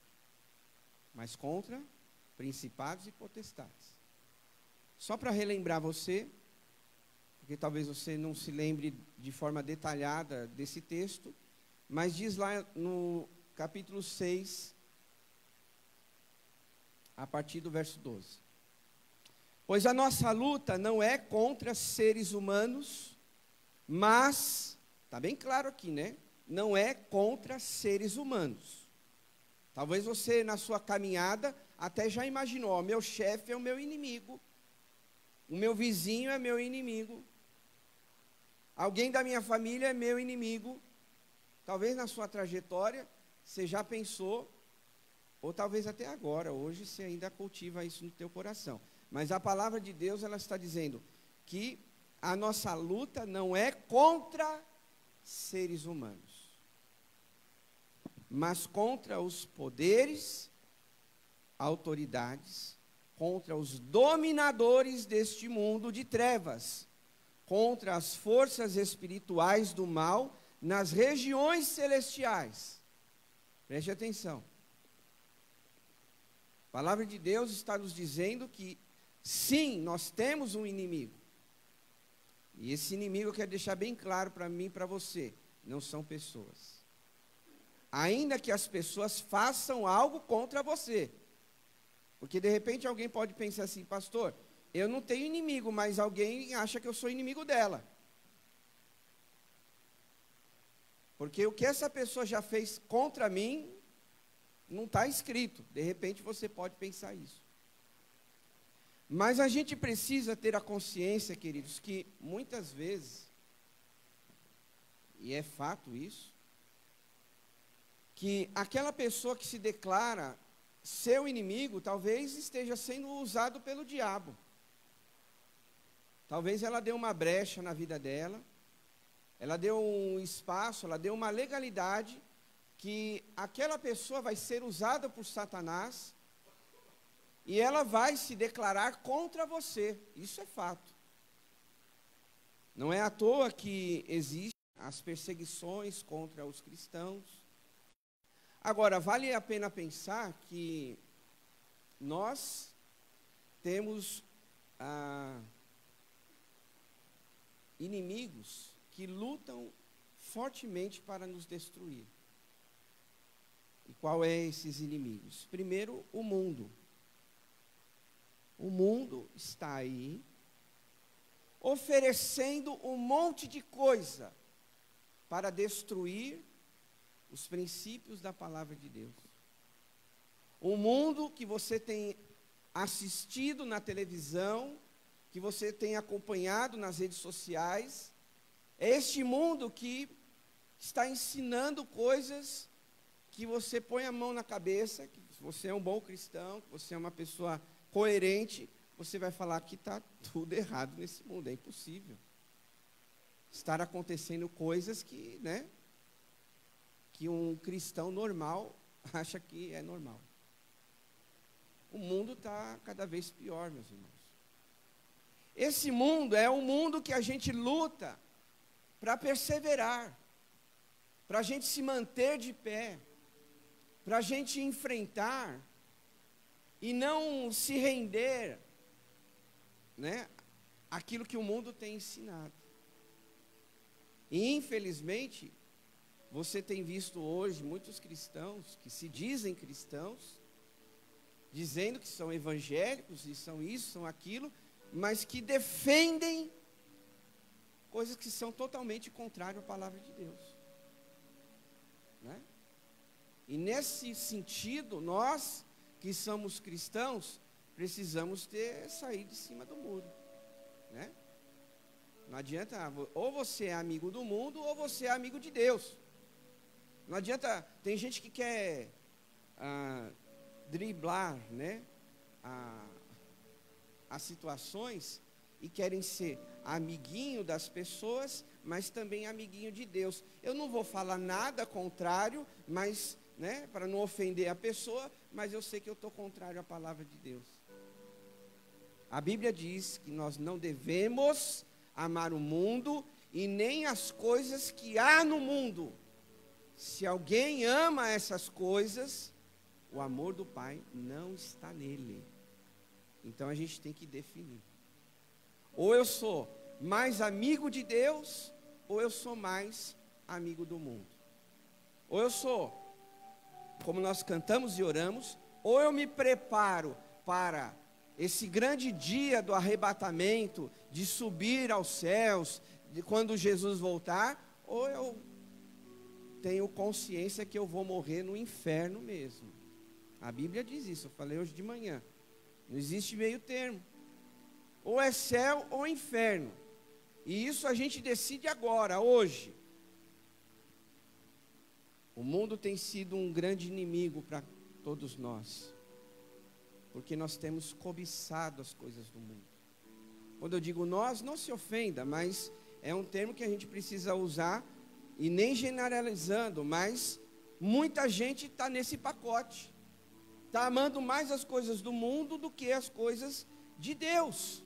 mas contra principados e potestades. Só para relembrar você, porque talvez você não se lembre de forma detalhada desse texto, mas diz lá no capítulo 6, a partir do verso 12. Pois a nossa luta não é contra seres humanos, mas, está bem claro aqui, né? Não é contra seres humanos. Talvez você, na sua caminhada, até já imaginou, ó, meu chefe é o meu inimigo, o meu vizinho é meu inimigo, alguém da minha família é meu inimigo. Talvez na sua trajetória, você já pensou, ou talvez até agora, hoje você ainda cultiva isso no teu coração. Mas a palavra de Deus, ela está dizendo que a nossa luta não é contra seres humanos, mas contra os poderes, autoridades, contra os dominadores deste mundo de trevas, contra as forças espirituais do mal nas regiões celestiais. Preste atenção. A palavra de Deus está nos dizendo que, sim, nós temos um inimigo. E esse inimigo eu quero deixar bem claro para mim e para você, não são pessoas. Ainda que as pessoas façam algo contra você. Porque de repente alguém pode pensar assim, pastor, eu não tenho inimigo, mas alguém acha que eu sou inimigo dela. Porque o que essa pessoa já fez contra mim, não está escrito. De repente você pode pensar isso. Mas a gente precisa ter a consciência, queridos, que muitas vezes, e é fato isso, que aquela pessoa que se declara seu inimigo, talvez esteja sendo usado pelo diabo. Talvez ela deu uma brecha na vida dela, ela deu um espaço, ela deu uma legalidade, que aquela pessoa vai ser usada por Satanás e ela vai se declarar contra você. Isso é fato. Não é à toa que existem as perseguições contra os cristãos. Agora, vale a pena pensar que nós temos inimigos que lutam fortemente para nos destruir. E qual é esses inimigos? Primeiro, o mundo. O mundo está aí oferecendo um monte de coisa para destruir os princípios da palavra de Deus. Um mundo que você tem assistido na televisão, que você tem acompanhado nas redes sociais, é este mundo que está ensinando coisas que você põe a mão na cabeça, que você é um bom cristão, que você é uma pessoa coerente, você vai falar que está tudo errado nesse mundo, é impossível. Estar acontecendo coisas que, né, que um cristão normal acha que é normal. O mundo está cada vez pior, meus irmãos. Esse mundo é um mundo que a gente luta para perseverar, para a gente se manter de pé, para a gente enfrentar e não se render, né, aquilo que o mundo tem ensinado. E, infelizmente, você tem visto hoje muitos cristãos que se dizem cristãos, dizendo que são evangélicos e são isso, são aquilo, mas que defendem coisas que são totalmente contrárias à palavra de Deus, né? E nesse sentido, nós que somos cristãos, precisamos sair de cima do muro, né? Não adianta, ou você é amigo do mundo, ou você é amigo de Deus. Não adianta, tem gente que quer driblar, né, as situações e querem ser amiguinho das pessoas, mas também amiguinho de Deus. Eu não vou falar nada contrário, mas, né, para não ofender a pessoa, mas eu sei que eu estou contrário à palavra de Deus. A Bíblia diz que nós não devemos amar o mundo e nem as coisas que há no mundo. Se alguém ama essas coisas, o amor do Pai não está nele. Então a gente tem que definir. Ou eu sou mais amigo de Deus, ou eu sou mais amigo do mundo. Ou eu sou, como nós cantamos e oramos, ou eu me preparo para esse grande dia do arrebatamento, de subir aos céus, de quando Jesus voltar, ou eu tenho consciência que eu vou morrer no inferno mesmo. A Bíblia diz isso, eu falei hoje de manhã. Não existe meio termo. Ou é céu ou inferno. E isso a gente decide agora, hoje. O mundo tem sido um grande inimigo para todos nós, porque nós temos cobiçado as coisas do mundo. Quando eu digo nós, não se ofenda, mas é um termo que a gente precisa usar, e nem generalizando, mas muita gente está nesse pacote. Está amando mais as coisas do mundo do que as coisas de Deus.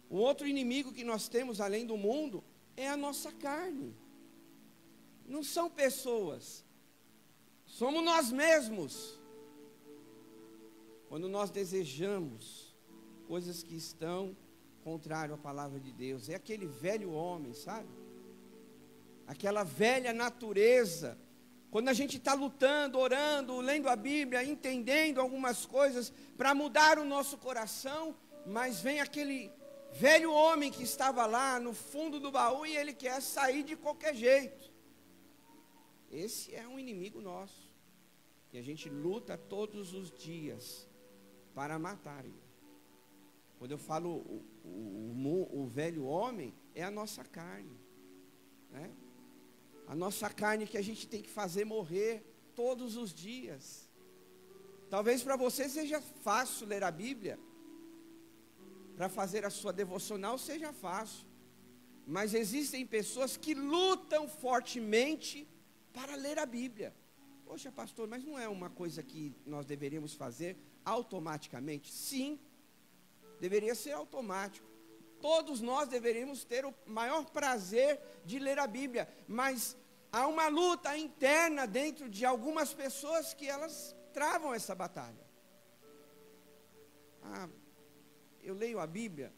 O outro inimigo que nós temos, além do mundo, é a nossa carne. Não são pessoas, somos nós mesmos. Quando nós desejamos coisas que estão contrário à palavra de Deus, é aquele velho homem, sabe? Aquela velha natureza. Quando a gente está lutando, orando, lendo a Bíblia, entendendo algumas coisas para mudar o nosso coração, mas vem aquele velho homem que estava lá no fundo do baú e ele quer sair de qualquer jeito. Esse é um inimigo nosso, que a gente luta todos os dias para matar ele. Quando eu falo o velho homem, é a nossa carne, né? A nossa carne que a gente tem que fazer morrer todos os dias. Talvez para você seja fácil ler a Bíblia, para fazer a sua devocional seja fácil, mas existem pessoas que lutam fortemente para ler a Bíblia. Poxa, pastor, mas não é uma coisa que nós deveríamos fazer automaticamente? Sim, deveria ser automático. Todos nós deveríamos ter o maior prazer de ler a Bíblia, mas há uma luta interna dentro de algumas pessoas que elas travam essa batalha. Eu leio a Bíblia,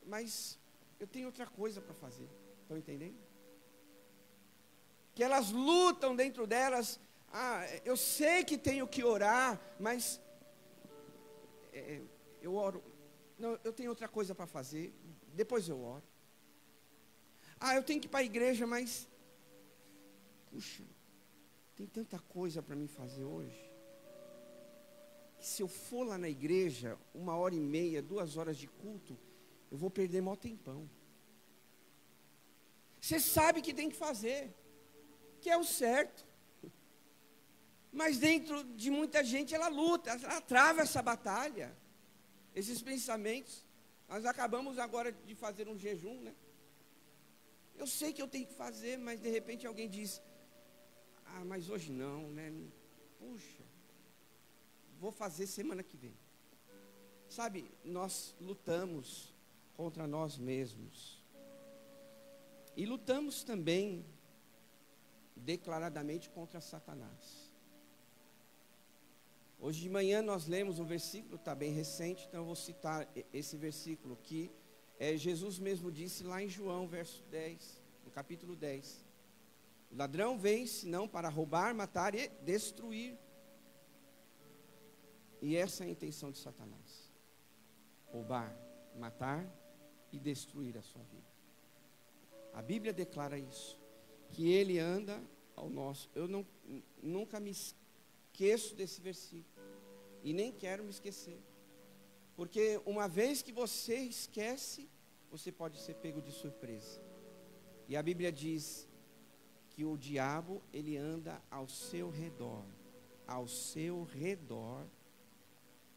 mas eu tenho outra coisa para fazer. Estão entendendo? Que elas lutam dentro delas. Eu sei que tenho que orar, mas eu oro. Não, eu tenho outra coisa para fazer. Depois eu oro. Eu tenho que ir para a igreja, mas puxa, tem tanta coisa para mim fazer hoje, que se eu for lá na igreja 1h30, 2 horas de culto, eu vou perder maior tempão. Você sabe que tem que fazer, que é o certo, mas dentro de muita gente ela luta, ela trava essa batalha, esses pensamentos. Nós acabamos agora de fazer um jejum, né? Eu sei que eu tenho que fazer, mas de repente alguém diz: mas hoje não, né? Puxa, vou fazer semana que vem. Sabe, nós lutamos contra nós mesmos. E lutamos também declaradamente contra Satanás. Hoje de manhã nós lemos um versículo, está bem recente, então eu vou citar esse versículo que Jesus mesmo disse lá em João, verso 10, no capítulo 10. O ladrão vem senão para roubar, matar e destruir. E essa é a intenção de Satanás: roubar, matar e destruir a sua vida. A Bíblia declara isso, que ele anda ao nosso. Eu nunca me esqueço desse versículo, e nem quero me esquecer, porque uma vez que você esquece, você pode ser pego de surpresa. E a Bíblia diz que o diabo, ele anda ao seu redor,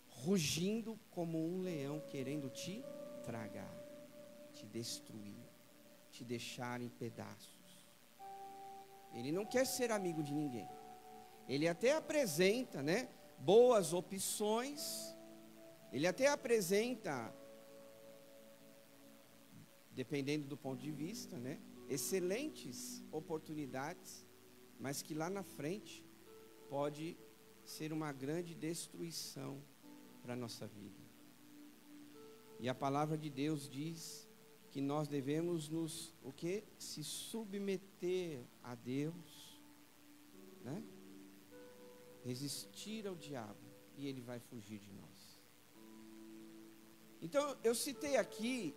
rugindo como um leão, querendo te tragar, te destruir, te deixar em pedaços. Ele não quer ser amigo de ninguém. Ele até apresenta, né, boas opções. Ele até apresenta, dependendo do ponto de vista, né, excelentes oportunidades, mas que lá na frente pode ser uma grande destruição para a nossa vida. E a palavra de Deus diz que nós devemos se submeter a Deus, né? Resistir ao diabo, e ele vai fugir de nós. Então eu citei aqui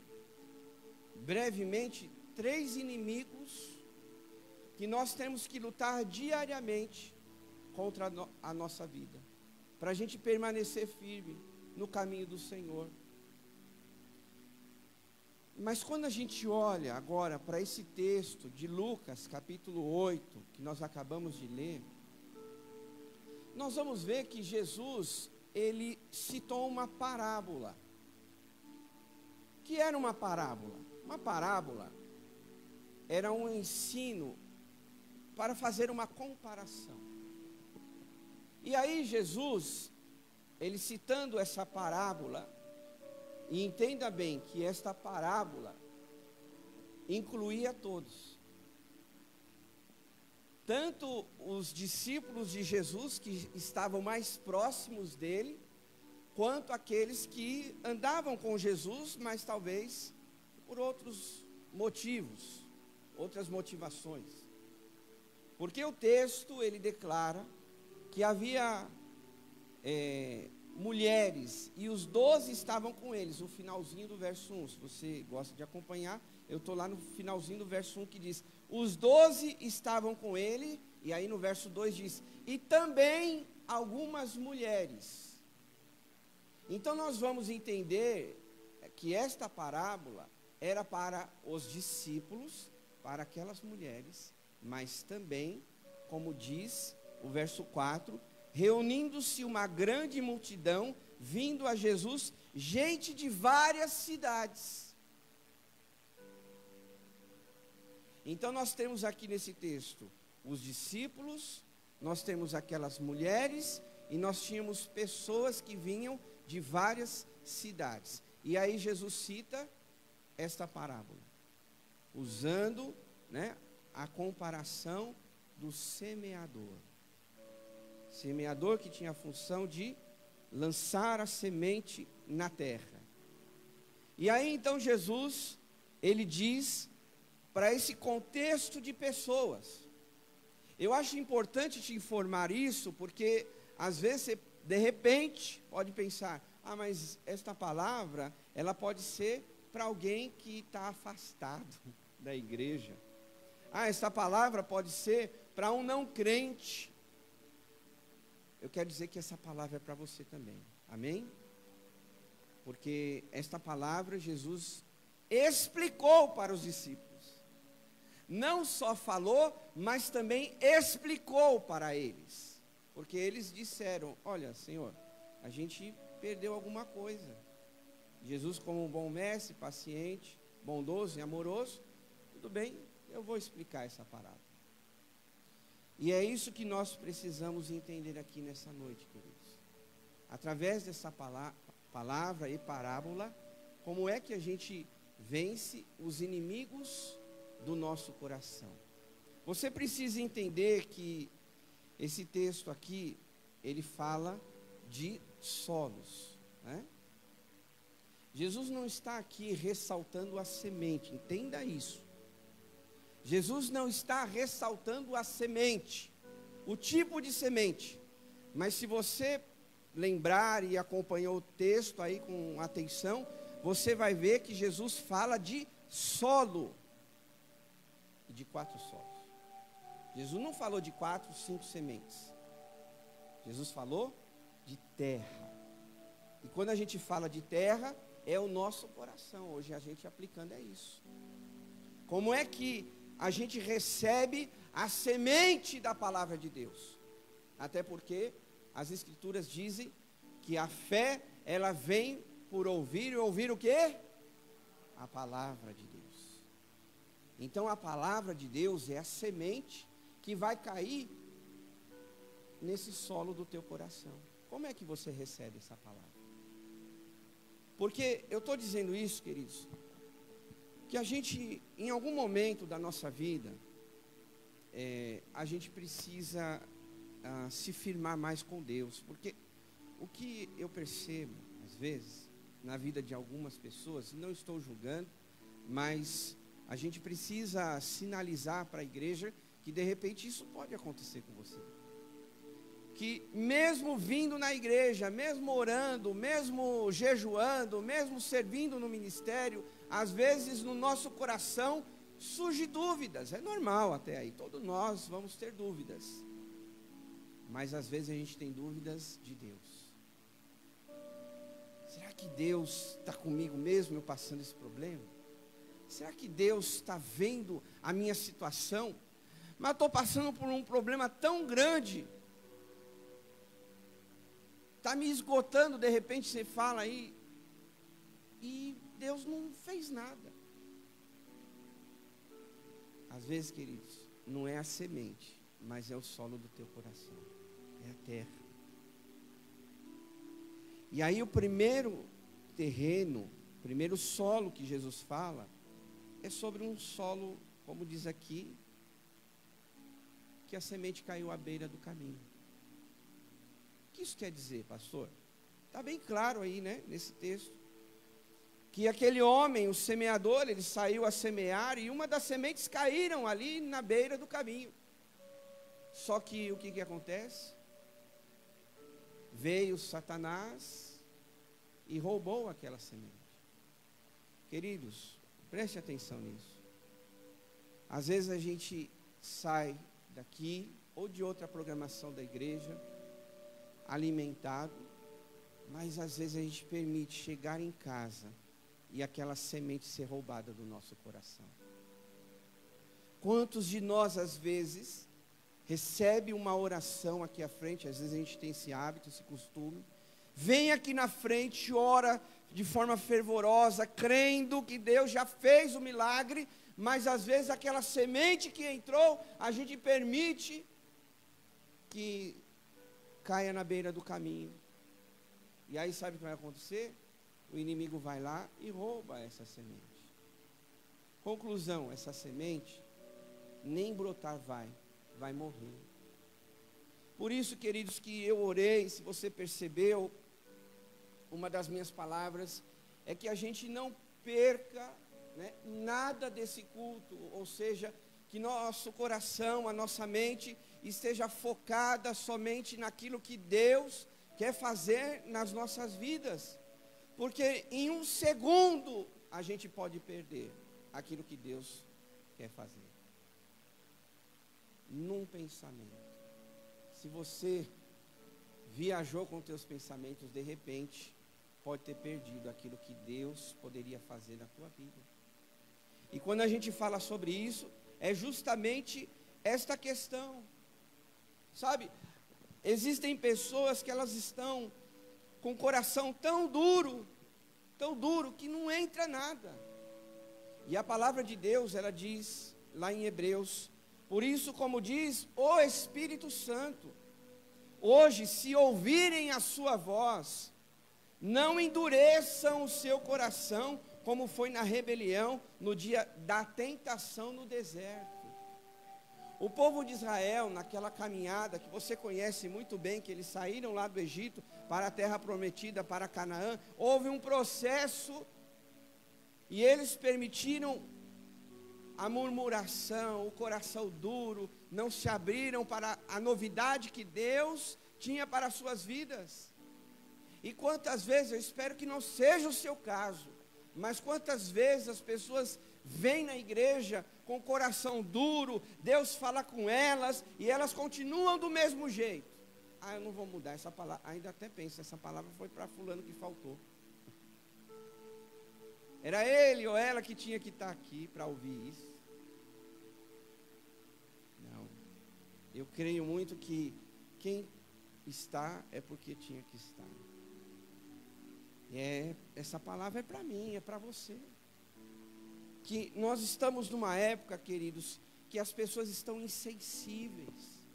brevemente 3 inimigos que nós temos que lutar diariamente contra a nossa vida, para a gente permanecer firme no caminho do Senhor. Mas quando a gente olha agora para esse texto de Lucas, capítulo 8, que nós acabamos de ler, nós vamos ver que Jesus, ele citou uma parábola. O que era uma parábola? Uma parábola era um ensino para fazer uma comparação. E aí Jesus, ele citando essa parábola, e entenda bem que esta parábola incluía todos. Tanto os discípulos de Jesus que estavam mais próximos dele, quanto aqueles que andavam com Jesus, mas talvez por outros motivos, outras motivações. Porque o texto, ele declara que havia mulheres, e os 12 estavam com eles, no finalzinho do verso 1, se você gosta de acompanhar, eu estou lá no finalzinho do verso 1 que diz, os 12 estavam com ele, e aí no verso 2 diz, e também algumas mulheres. Então nós vamos entender que esta parábola era para os discípulos, para aquelas mulheres, mas também, como diz o verso 4, reunindo-se uma grande multidão, vindo a Jesus, gente de várias cidades. Então nós temos aqui nesse texto os discípulos, nós temos aquelas mulheres e nós tínhamos pessoas que vinham de várias cidades. E aí Jesus cita esta parábola, usando, né, a comparação do semeador. Semeador que tinha a função de lançar a semente na terra. E aí então Jesus, ele diz para esse contexto de pessoas. Eu acho importante te informar isso, porque às vezes você, de repente, pode pensar, mas esta palavra, ela pode ser para alguém que está afastado da igreja. Esta palavra pode ser para um não crente. Eu quero dizer que essa palavra é para você também, amém? Porque esta palavra Jesus explicou para os discípulos. Não só falou, mas também explicou para eles. Porque eles disseram, olha, Senhor, a gente perdeu alguma coisa. Jesus, como um bom mestre, paciente, bondoso e amoroso, tudo bem, eu vou explicar essa parábola. E é isso que nós precisamos entender aqui nessa noite, queridos. Através dessa palavra e parábola, como é que a gente vence os inimigos do nosso coração? Você precisa entender que esse texto aqui, ele fala de solos, né? Jesus não está aqui ressaltando a semente, entenda isso. Jesus não está ressaltando a semente, o tipo de semente. Mas se você lembrar e acompanhou o texto aí com atenção, você vai ver que Jesus fala de solo, e de 4 solos. Jesus não falou de 4, 5 sementes. Jesus falou de terra. E quando a gente fala de terra, é o nosso coração. Hoje a gente aplicando é isso. Como é que a gente recebe a semente da palavra de Deus? Até porque as escrituras dizem que a fé, ela vem por ouvir, e ouvir o quê? A palavra de Deus. Então a palavra de Deus é a semente que vai cair nesse solo do teu coração. Como é que você recebe essa palavra? Porque eu estou dizendo isso, queridos, que a gente, em algum momento da nossa vida, a gente precisa se firmar mais com Deus. Porque o que eu percebo, às vezes, na vida de algumas pessoas, não estou julgando, mas a gente precisa sinalizar para a igreja que de repente isso pode acontecer com você. Que mesmo vindo na igreja, mesmo orando, mesmo jejuando, mesmo servindo no ministério, às vezes no nosso coração surge dúvidas. É normal até aí, todos nós vamos ter dúvidas. Mas às vezes a gente tem dúvidas de Deus. Será que Deus está comigo mesmo, eu passando esse problema? Será que Deus está vendo a minha situação? Mas estou passando por um problema tão grande, está me esgotando. De repente você fala aí, e Deus não fez nada. Às vezes, queridos, não é a semente, mas é o solo do teu coração, é a terra. E aí o primeiro terreno, o primeiro solo que Jesus fala, é sobre um solo, como diz aqui, que a semente caiu à beira do caminho. O que isso quer dizer, pastor? Está bem claro aí, né, nesse texto, que aquele homem, o semeador, ele saiu a semear, e uma das sementes caíram ali na beira do caminho. Só que o que acontece? Veio Satanás e roubou aquela semente. Queridos, preste atenção nisso. Às vezes a gente sai daqui ou de outra programação da igreja, alimentado, mas às vezes a gente permite chegar em casa e aquela semente ser roubada do nosso coração. Quantos de nós às vezes recebe uma oração aqui à frente? Às vezes a gente tem esse hábito, esse costume, vem aqui na frente, ora de forma fervorosa, crendo que Deus já fez o milagre, mas às vezes aquela semente que entrou, a gente permite que caia na beira do caminho. E aí sabe o que vai acontecer? O inimigo vai lá e rouba essa semente. Conclusão, essa semente nem brotar vai morrer. Por isso, queridos, que eu orei, se você percebeu, uma das minhas palavras é que a gente não perca, né, nada desse culto, ou seja, que nosso coração, a nossa mente esteja focada somente naquilo que Deus quer fazer nas nossas vidas, porque em um segundo a gente pode perder aquilo que Deus quer fazer. Num pensamento. Se você viajou com teus pensamentos, de repente, pode ter perdido aquilo que Deus poderia fazer na tua vida. E quando a gente fala sobre isso, é justamente esta questão. Sabe, existem pessoas que elas estão com o coração tão duro, que não entra nada. E a palavra de Deus, ela diz lá em Hebreus, por isso, como diz o Espírito Santo, hoje, se ouvirem a sua voz, não endureçam o seu coração, como foi na rebelião, no dia da tentação no deserto. O povo de Israel, naquela caminhada que você conhece muito bem, que eles saíram lá do Egito para a terra prometida, para Canaã, houve um processo e eles permitiram a murmuração, o coração duro, não se abriram para a novidade que Deus tinha para as suas vidas. E quantas vezes, eu espero que não seja o seu caso, mas quantas vezes as pessoas vêm na igreja com o coração duro, Deus fala com elas e elas continuam do mesmo jeito. Ah, eu não vou mudar essa palavra, ainda até penso, essa palavra foi para fulano que faltou. Era ele ou ela que tinha que estar aqui para ouvir isso. Não, eu creio muito que quem está é porque tinha que estar. Essa palavra é para mim, é para você. Que nós estamos numa época, queridos, que as pessoas estão insensíveis.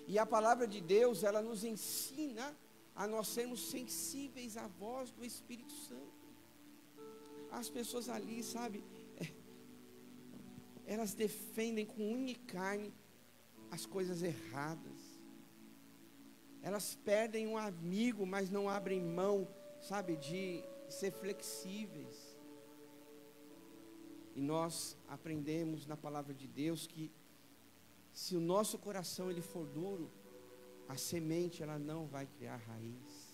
E a palavra de Deus, ela nos ensina a nós sermos sensíveis à voz do Espírito Santo. As pessoas ali, sabe, elas defendem com unha e carne as coisas erradas. Elas perdem um amigo, mas não abrem mão, sabe, de ser flexíveis. E nós aprendemos na palavra de Deus que se o nosso coração ele for duro, a semente ela não vai criar raiz.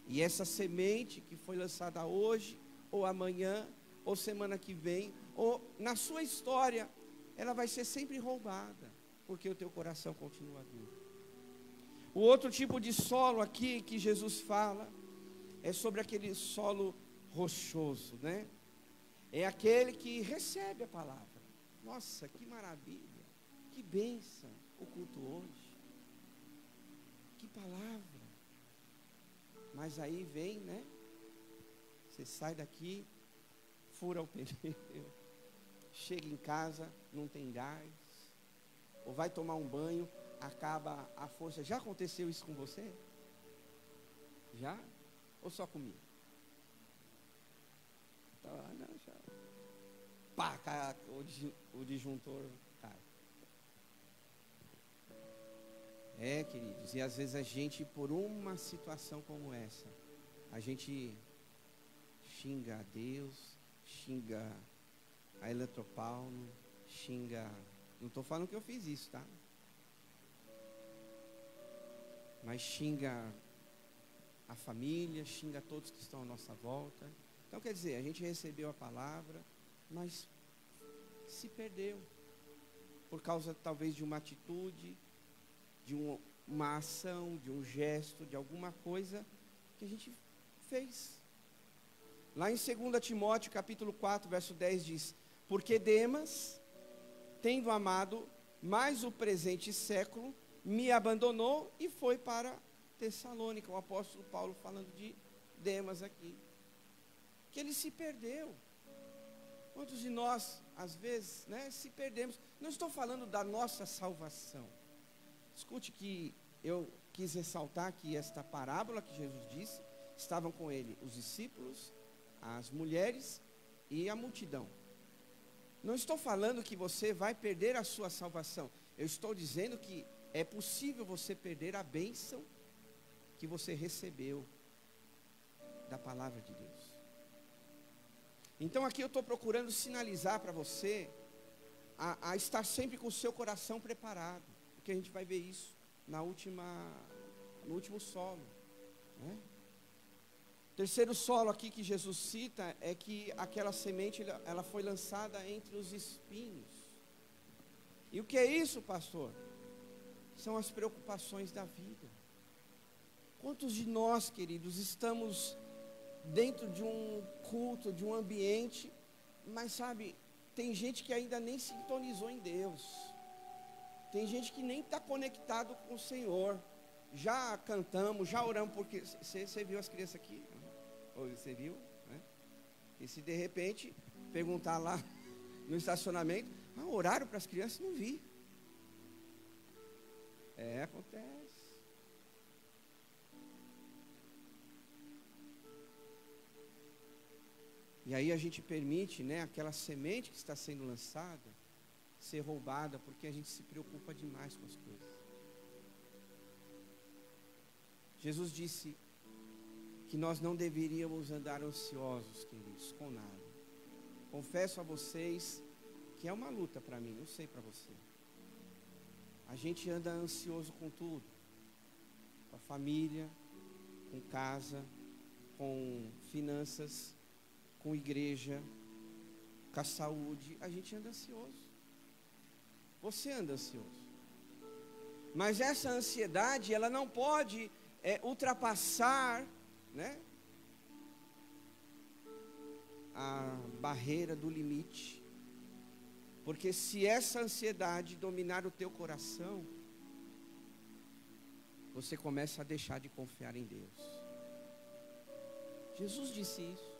E essa semente que foi lançada hoje, ou amanhã, ou semana que vem, ou na sua história, ela vai ser sempre roubada, porque o teu coração continua duro. O outro tipo de solo aqui que Jesus fala é sobre aquele solo rochoso, né? É aquele que recebe a palavra. Nossa, que maravilha, que bênção o culto hoje. Que palavra. Mas aí vem, né? Você sai daqui, fura o pneu, chega em casa, não tem gás, ou vai tomar um banho, acaba a força. Já aconteceu isso com você? Já? Ou só comigo? Então, não, já. Pá, cai, o disjuntor cai. Queridos, e às vezes a gente, por uma situação como essa, a gente xinga a Deus, xinga a Eletropaulo, xinga... Não estou falando que eu fiz isso, tá? Mas xinga a família, xinga todos que estão à nossa volta. Então, quer dizer, a gente recebeu a palavra, mas se perdeu. Por causa, talvez, de uma atitude, de uma ação, de um gesto, de alguma coisa que a gente fez. Lá em 2 Timóteo, capítulo 4, verso 10, diz: porque Demas, tendo amado mais o presente século, me abandonou e foi para Tessalônica. O apóstolo Paulo falando de Demas aqui. Que ele se perdeu. Quantos de nós, às vezes, né, se perdemos? Não estou falando da nossa salvação. Escute que eu quis ressaltar que esta parábola que Jesus disse, estavam com ele os discípulos, as mulheres e a multidão. Não estou falando que você vai perder a sua salvação. Eu estou dizendo que é possível você perder a bênção que você recebeu da palavra de Deus. Então aqui eu estou procurando sinalizar para você a estar sempre com o seu coração preparado, porque a gente vai ver isso no último solo, né? Terceiro solo aqui que Jesus cita é que aquela semente ela foi lançada entre os espinhos. E o que é isso, pastor? São as preocupações da vida. Quantos de nós, queridos, estamos dentro de um culto, de um ambiente, mas sabe, tem gente que ainda nem sintonizou em Deus. Tem gente que nem está conectado com o Senhor. Já cantamos, já oramos, porque você viu as crianças aqui? Ou você viu? Né? E se de repente perguntar lá no estacionamento, oraram para as crianças? Não vi. Acontece. E aí a gente permite, né, aquela semente que está sendo lançada ser roubada, porque a gente se preocupa demais com as coisas. Jesus disse que nós não deveríamos andar ansiosos, queridos, com nada. Confesso a vocês que é uma luta para mim, não sei para você. A gente anda ansioso com tudo, com a família, com casa, com finanças, com igreja, com a saúde. A gente anda ansioso. Você anda ansioso. Mas essa ansiedade, ela não pode ultrapassar, né, a barreira do limite. Porque se essa ansiedade dominar o teu coração, você começa a deixar de confiar em Deus. Jesus disse isso.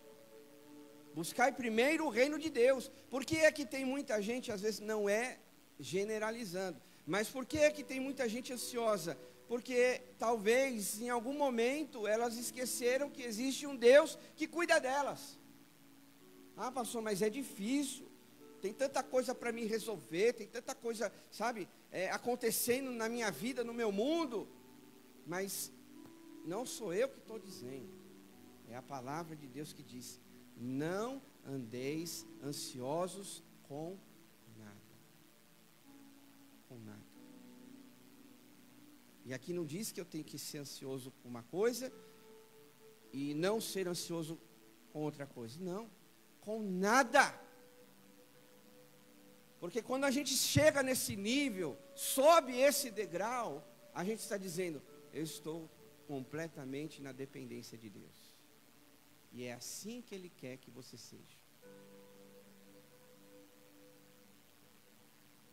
Buscai primeiro o reino de Deus. Por que é que tem muita gente, às vezes não é generalizando, mas por que é que tem muita gente ansiosa? Porque talvez em algum momento elas esqueceram que existe um Deus que cuida delas. Ah, pastor, mas é difícil. Tem tanta coisa para me resolver, tem tanta coisa, sabe, acontecendo na minha vida, no meu mundo. Mas não sou eu que estou dizendo. É a palavra de Deus que diz: não andeis ansiosos com nada. Com nada. E aqui não diz que eu tenho que ser ansioso com uma coisa e não ser ansioso com outra coisa. Não, com nada. Porque quando a gente chega nesse nível, sobe esse degrau, a gente está dizendo: eu estou completamente na dependência de Deus. E é assim que Ele quer que você seja.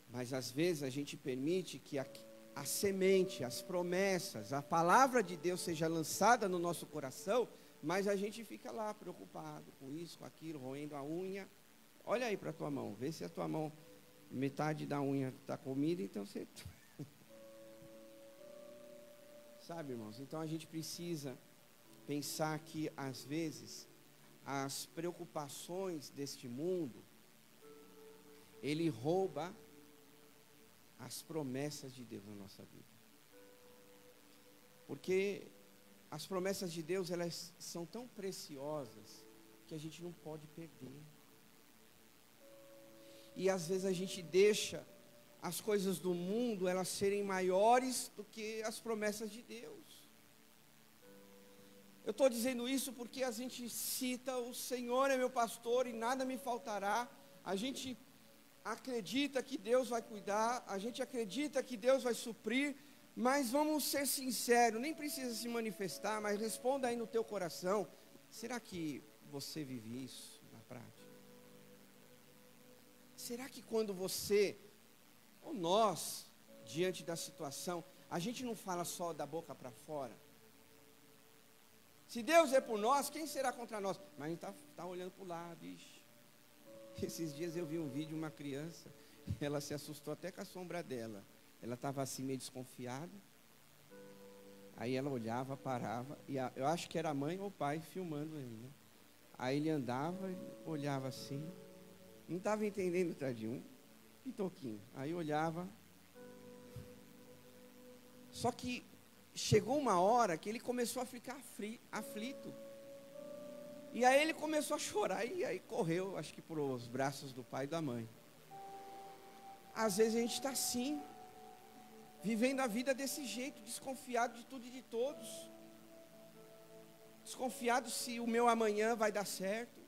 Mas às vezes a gente permite que a semente, as promessas, a palavra de Deus seja lançada no nosso coração, mas a gente fica lá preocupado com isso, com aquilo, roendo a unha. Olha aí para a tua mão, vê se a tua mão, metade da unha está comida, então você... Sabe, irmãos, então a gente precisa pensar que às vezes as preocupações deste mundo, ele rouba as promessas de Deus na nossa vida. Porque as promessas de Deus, elas são tão preciosas que a gente não pode perder. E às vezes a gente deixa as coisas do mundo, elas serem maiores do que as promessas de Deus. Eu estou dizendo isso porque a gente cita: o Senhor é meu pastor e nada me faltará. A gente acredita que Deus vai cuidar, a gente acredita que Deus vai suprir, mas vamos ser sinceros, nem precisa se manifestar, mas responda aí no teu coração: será que você vive isso na prática? Será que quando você, ou nós, diante da situação, a gente não fala só da boca para fora? Se Deus é por nós, quem será contra nós? Mas a gente está olhando para o lado, ixi. Esses dias eu vi um vídeo de uma criança, ela se assustou até com a sombra dela. Ela estava assim meio desconfiada. Aí ela olhava, parava, e eu acho que era a mãe ou o pai filmando ele, né? Aí ele andava, olhava assim, não estava entendendo, tadinho, um toquinho. Aí olhava. Só que chegou uma hora que ele começou a ficar aflito. E aí ele começou a chorar e aí correu, acho que para os braços do pai e da mãe. Às vezes a gente está assim, vivendo a vida desse jeito, desconfiado de tudo e de todos. Desconfiado se o meu amanhã vai dar certo,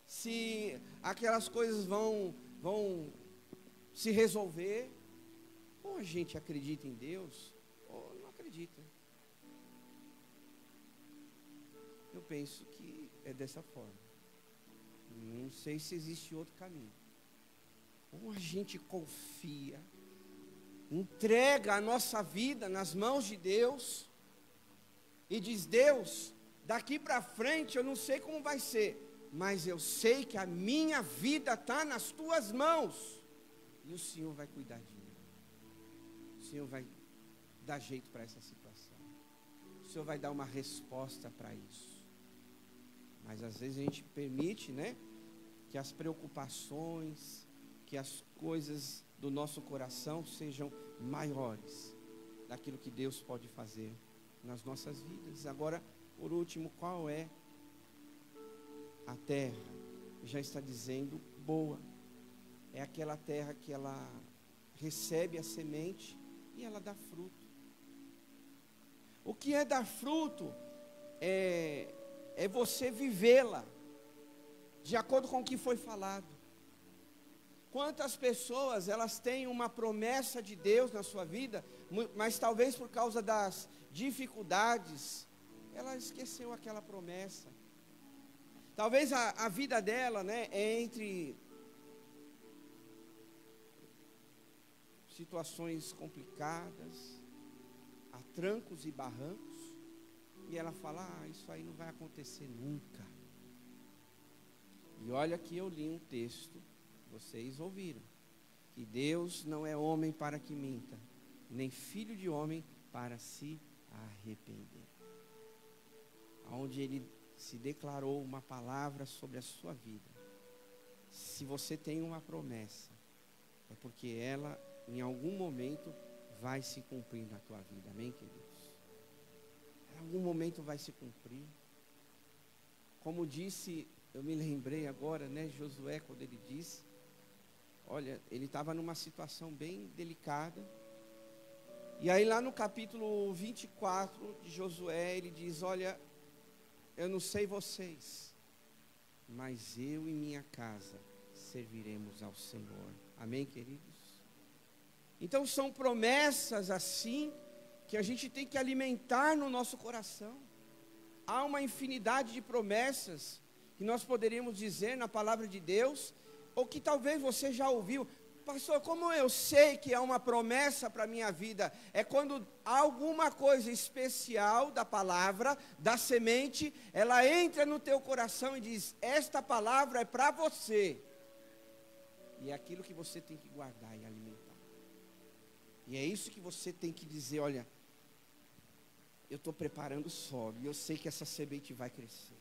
se aquelas coisas vão se resolver. Ou a gente acredita em Deus, ou não acredita. Eu penso que é dessa forma. Não sei se existe outro caminho. Ou a gente confia, entrega a nossa vida nas mãos de Deus e diz: Deus, daqui para frente eu não sei como vai ser, mas eu sei que a minha vida está nas tuas mãos e o Senhor vai cuidar de mim. O Senhor vai dar jeito para essa situação. O Senhor vai dar uma resposta para isso. Mas às vezes a gente permite, né, que as preocupações, que as coisas do nosso coração sejam maiores daquilo que Deus pode fazer nas nossas vidas. Agora, por último, qual é a terra? Já está dizendo boa. É aquela terra que ela recebe a semente e ela dá fruto. O que é dar fruto é você vivê-la de acordo com o que foi falado. Quantas pessoas elas têm uma promessa de Deus na sua vida, mas talvez por causa das dificuldades, ela esqueceu aquela promessa. Talvez a vida dela, né, é entre situações complicadas, a trancos e barrancos, e ela fala: isso aí não vai acontecer nunca. E olha que eu li um texto, vocês ouviram, que Deus não é homem para que minta, nem filho de homem para se arrepender. Onde ele se declarou uma palavra sobre a sua vida. Se você tem uma promessa, é porque ela em algum momento vai se cumprir na tua vida. Amém, queridos? Em algum momento vai se cumprir. Como disse, eu me lembrei agora, né, Josué, quando ele disse, olha, ele estava numa situação bem delicada. E aí lá no capítulo 24 de Josué, ele diz: olha, eu não sei vocês, mas eu e minha casa serviremos ao Senhor. Amém, queridos? Então são promessas assim que a gente tem que alimentar no nosso coração. Há uma infinidade de promessas que nós poderíamos dizer na palavra de Deus, ou que talvez você já ouviu. Pastor, como eu sei que é uma promessa para a minha vida? É quando alguma coisa especial da palavra, da semente, ela entra no teu coração e diz: esta palavra é para você. E é aquilo que você tem que guardar e alimentar. E é isso que você tem que dizer: olha, eu estou preparando o solo, e eu sei que essa semente vai crescer.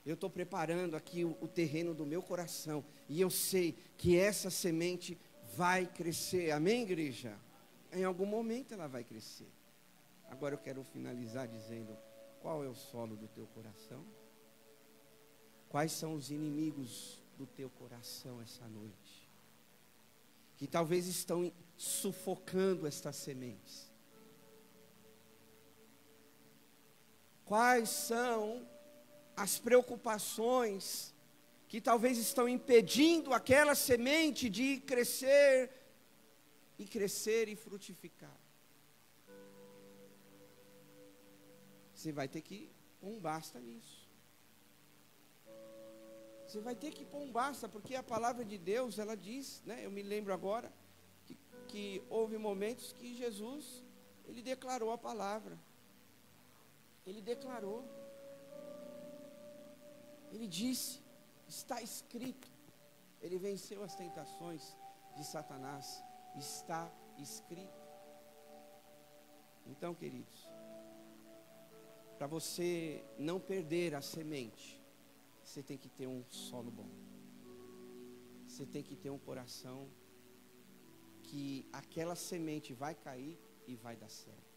Eu estou preparando aqui o terreno do meu coração, e eu sei que essa semente vai crescer. Amém, igreja? Em algum momento ela vai crescer. Agora eu quero finalizar dizendo: qual é o solo do teu coração? Quais são os inimigos do teu coração essa noite? Que talvez estão sufocando estas sementes. Quais são as preocupações que talvez estão impedindo aquela semente de crescer e frutificar? Você vai ter que pôr um basta nisso. Você vai ter que pôr um basta, porque a palavra de Deus, ela diz, né? Eu me lembro agora que houve momentos que Jesus, ele declarou a palavra. Ele declarou. Ele disse: está escrito. Ele venceu as tentações de Satanás. Está escrito. Então, queridos, para você não perder a semente, você tem que ter um solo bom. Você tem que ter um coração que aquela semente vai cair e vai dar certo.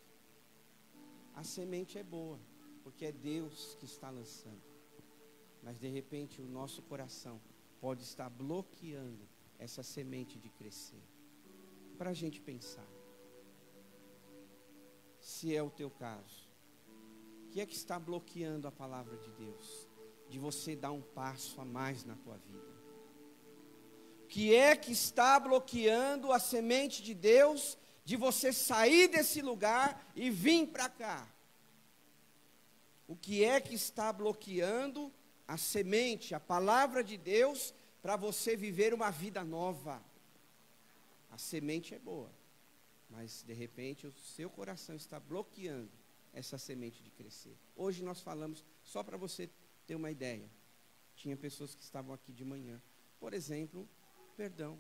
A semente é boa, porque é Deus que está lançando. Mas de repente o nosso coração pode estar bloqueando essa semente de crescer. Para a gente pensar. Se é o teu caso, o que é que está bloqueando a palavra de Deus? De você dar um passo a mais na tua vida. O que é que está bloqueando a semente de Deus de você sair desse lugar e vir para cá? O que é que está bloqueando a semente, a palavra de Deus, para você viver uma vida nova? A semente é boa, mas de repente o seu coração está bloqueando essa semente de crescer. Hoje nós falamos, só para você ter uma ideia, tinha pessoas que estavam aqui de manhã, por exemplo, perdão.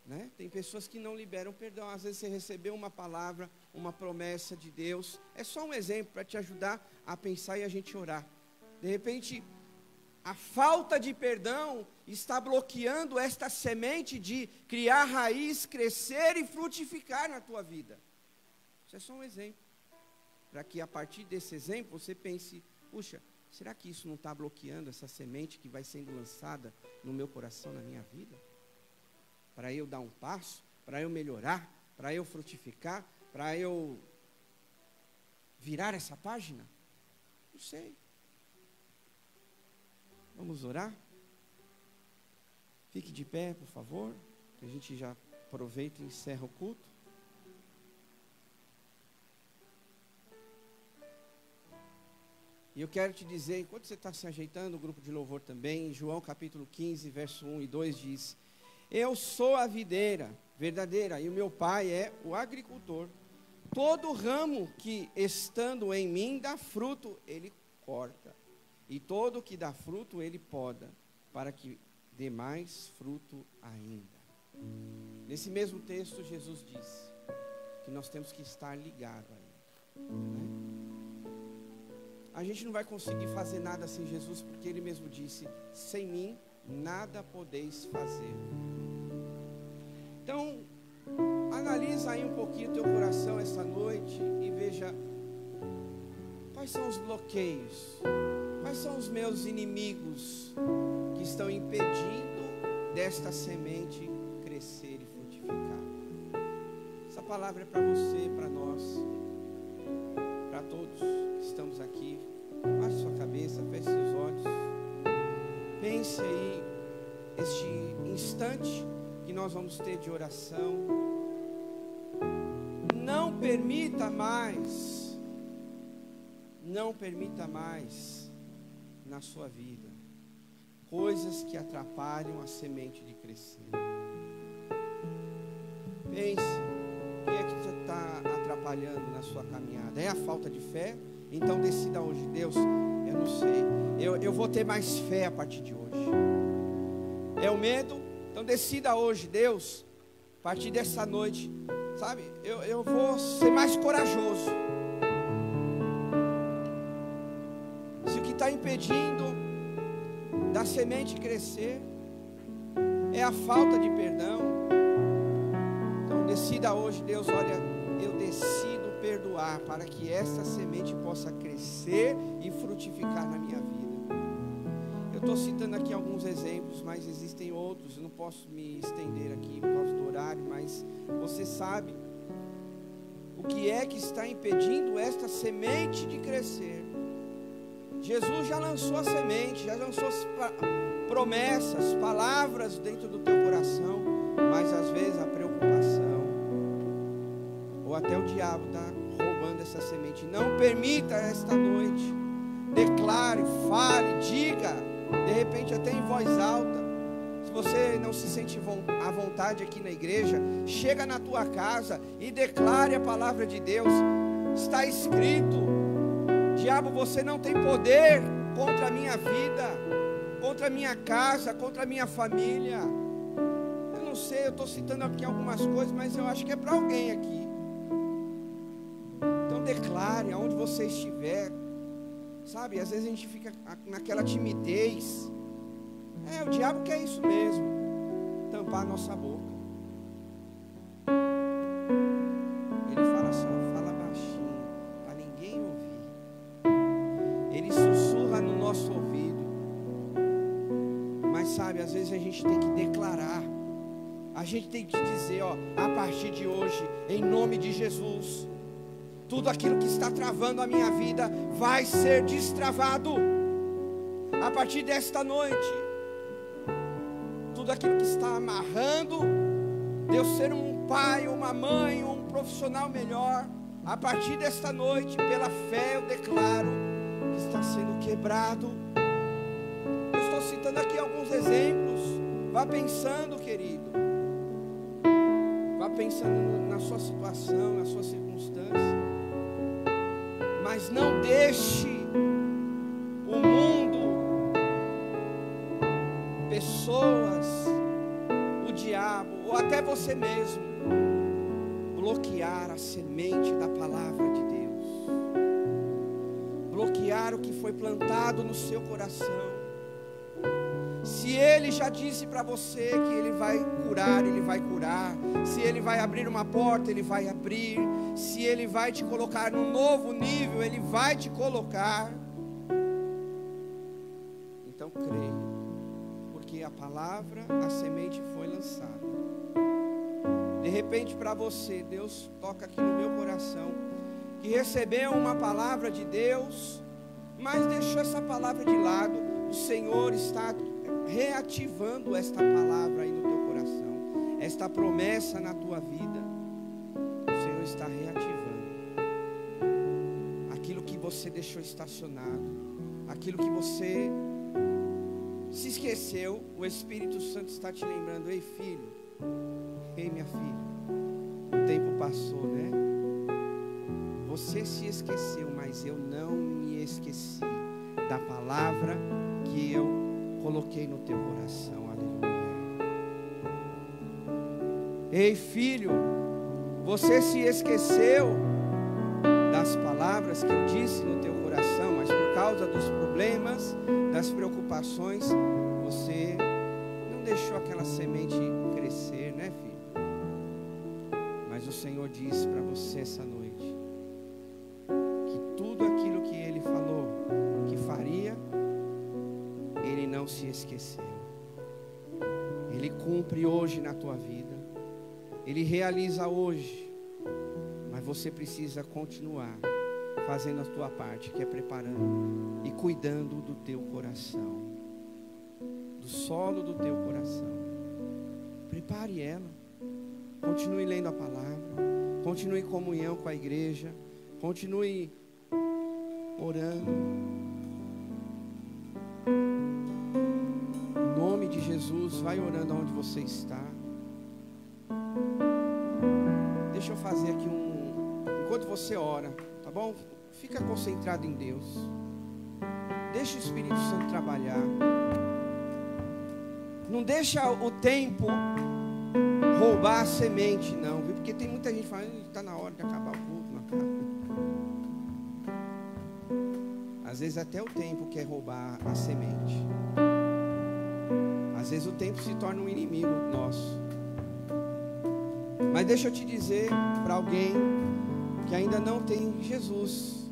Né? Tem pessoas que não liberam perdão. Às vezes você recebeu uma palavra, uma promessa de Deus. É só um exemplo para te ajudar a pensar e a gente orar. De repente, a falta de perdão está bloqueando esta semente de criar raiz, crescer e frutificar na tua vida. Isso é só um exemplo. Para que a partir desse exemplo você pense, puxa, será que isso não está bloqueando essa semente que vai sendo lançada no meu coração, na minha vida? Para eu dar um passo, para eu melhorar, para eu frutificar, para eu virar essa página? Não sei. Vamos orar? Fique de pé, por favor, que a gente já aproveita e encerra o culto. E eu quero te dizer, enquanto você está se ajeitando, o grupo de louvor também, em João capítulo 15, verso 1 e 2 diz: eu sou a videira verdadeira e o meu pai é o agricultor. Todo ramo que estando em mim dá fruto, ele corta. E todo que dá fruto, ele poda, para que dê mais fruto ainda. Nesse mesmo texto, Jesus diz que nós temos que estar ligado a ele. Né? A gente não vai conseguir fazer nada sem Jesus, porque ele mesmo disse: sem mim nada podeis fazer. Então, analisa aí um pouquinho o teu coração essa noite e veja quais são os bloqueios, quais são os meus inimigos que estão impedindo desta semente crescer e frutificar. Essa palavra é para você, para nós, para todos que estamos aqui. Baixe sua cabeça, feche seus olhos. Pense aí este instante que nós vamos ter de oração. Não permita mais na sua vida coisas que atrapalham a semente de crescer. Pense, o que é que está atrapalhando na sua caminhada? É a falta de fé? Então decida hoje: Deus, eu não sei, eu vou ter mais fé a partir de hoje. É o medo? Então decida hoje: Deus, a partir dessa noite, sabe, eu vou ser mais corajoso. Se o que está impedindo da semente crescer é a falta de perdão, então decida hoje: Deus, olha, eu decido perdoar para que essa semente possa crescer e frutificar na minha vida. Eu estou citando aqui alguns exemplos, mas existem outros. Eu não posso me estender aqui por causa do horário, mas você sabe o que é que está impedindo esta semente de crescer. Jesus já lançou a semente, já lançou promessas, palavras dentro do teu coração, mas às vezes a preocupação ou até o diabo está roubando essa semente. Não permita esta noite. Declare, fale, diga, de repente até em voz alta. Se você não se sente à vontade aqui na igreja, chega na tua casa e declare a palavra de Deus. Está escrito: diabo, você não tem poder contra a minha vida, contra a minha casa, contra a minha família. Eu não sei, eu estou citando aqui algumas coisas, mas eu acho que é para alguém aqui. declare aonde você estiver. Sabe, às vezes a gente fica naquela timidez. O diabo quer isso mesmo, tampar a nossa boca. Ele fala assim, fala baixinho, para ninguém ouvir. Ele sussurra no nosso ouvido. Mas sabe, às vezes a gente tem que declarar. A gente tem que dizer, a partir de hoje, em nome de Jesus, tudo aquilo que está travando a minha vida vai ser destravado. A partir desta noite, tudo aquilo que está amarrando de eu ser um pai, uma mãe, um profissional melhor, a partir desta noite, pela fé eu declaro que está sendo quebrado. Eu estou citando aqui alguns exemplos. Vá pensando, querido. Vá pensando na sua situação, na sua circunstância. Mas não deixe o mundo, pessoas, o diabo, ou até você mesmo, bloquear a semente da palavra de Deus. Bloquear o que foi plantado no seu coração. Se Ele já disse para você que Ele vai curar, Ele vai curar. Se Ele vai abrir uma porta, Ele vai abrir. Se Ele vai te colocar num novo nível, Ele vai te colocar. Então creia, porque a palavra, a semente foi lançada. De repente para você, Deus toca aqui no meu coração, que recebeu uma palavra de Deus, mas deixou essa palavra de lado. O Senhor está reativando esta palavra aí no teu coração, esta promessa na tua vida. O Senhor está reativando aquilo que você deixou estacionado, aquilo que você se esqueceu. O Espírito Santo está te lembrando: ei filho, ei minha filha, o tempo passou, né? Você se esqueceu, mas eu não me esqueci da palavra que eu coloquei no teu coração. Aleluia. Ei filho, você se esqueceu das palavras que eu disse no teu coração, mas por causa dos problemas, das preocupações, você não deixou aquela semente crescer, né, filho? Mas o Senhor disse para você essa noite que tudo aquilo que Ele falou que faria, Ele não se esqueceu. Ele cumpre hoje na tua vida. Ele realiza hoje. Mas você precisa continuar fazendo a tua parte, que é preparando e cuidando do teu coração, do solo do teu coração. Prepare ela. Continue lendo a palavra. Continue em comunhão com a igreja. Continue orando. Em nome de Jesus, vai orando onde você está. Deixa eu fazer aqui enquanto você ora, tá bom? Fica concentrado em Deus. Deixa o Espírito Santo trabalhar. Não deixa o tempo roubar a semente, não, viu? Porque tem muita gente falando que está na hora de acabar o culto, não acaba. Às vezes até o tempo quer roubar a semente. Às vezes o tempo se torna um inimigo nosso. Mas deixa eu te dizer para alguém que ainda não tem Jesus,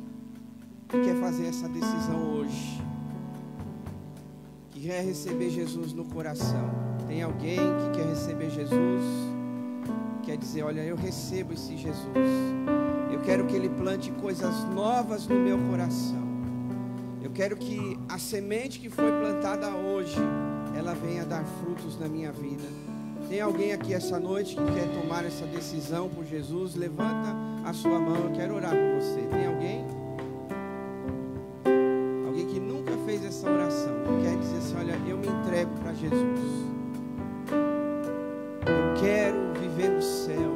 que quer fazer essa decisão hoje, que quer receber Jesus no coração. Tem alguém que quer receber Jesus, quer dizer: olha, eu recebo esse Jesus, eu quero que Ele plante coisas novas no meu coração. Eu quero que a semente que foi plantada hoje, ela venha dar frutos na minha vida. Tem alguém aqui essa noite que quer tomar essa decisão por Jesus? Levanta a sua mão, eu quero orar por você. Tem alguém? Alguém que nunca fez essa oração, que quer dizer assim: olha, eu me entrego para Jesus. Eu quero viver no céu.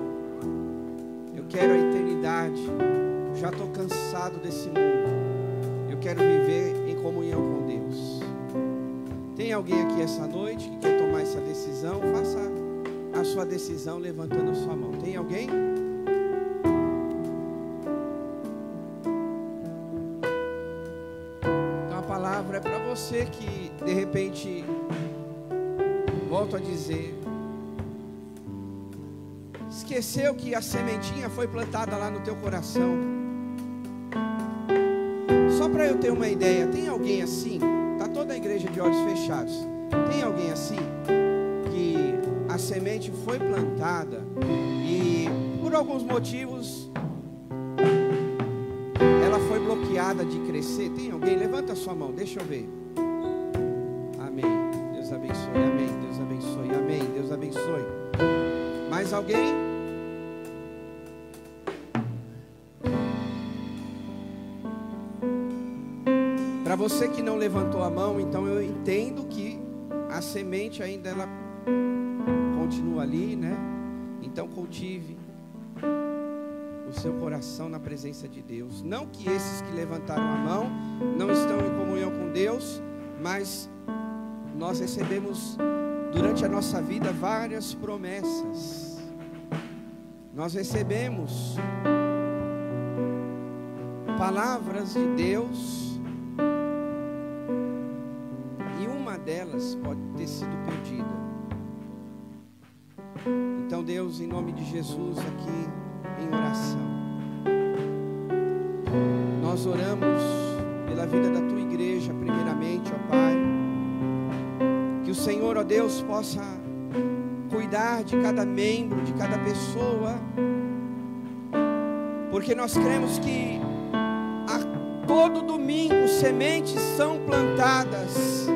Eu quero a eternidade. Já estou cansado desse mundo. Eu quero viver em comunhão com Deus. Tem alguém aqui essa noite que quer tomar essa decisão? Faça a sua decisão levantando a sua mão. Tem alguém? você que de repente, volto a dizer, esqueceu que a sementinha foi plantada lá no teu coração. Só para eu ter uma ideia, tem alguém assim? Está toda a igreja de olhos fechados. Tem alguém assim? Que a semente foi plantada e por alguns motivos ela foi bloqueada de crescer? Tem alguém? Levanta a sua mão, deixa eu ver. Amém. Deus abençoe. Amém. Deus abençoe. Amém. Deus abençoe. Mais alguém? Para você que não levantou a mão, então eu entendo que a semente ainda ela continua ali, né? Então cultive o seu coração na presença de Deus. Não que esses que levantaram a mão não estão em comunhão com Deus, mas nós recebemos durante a nossa vida várias promessas. Nós recebemos palavras de Deus, e uma delas pode ter sido perdida. Então, Deus, em nome de Jesus, aqui em oração, nós oramos pela vida da tua igreja, primeiramente, ó Pai, que o Senhor, ó Deus, possa cuidar de cada membro, de cada pessoa, porque nós cremos que a todo domingo sementes são plantadas,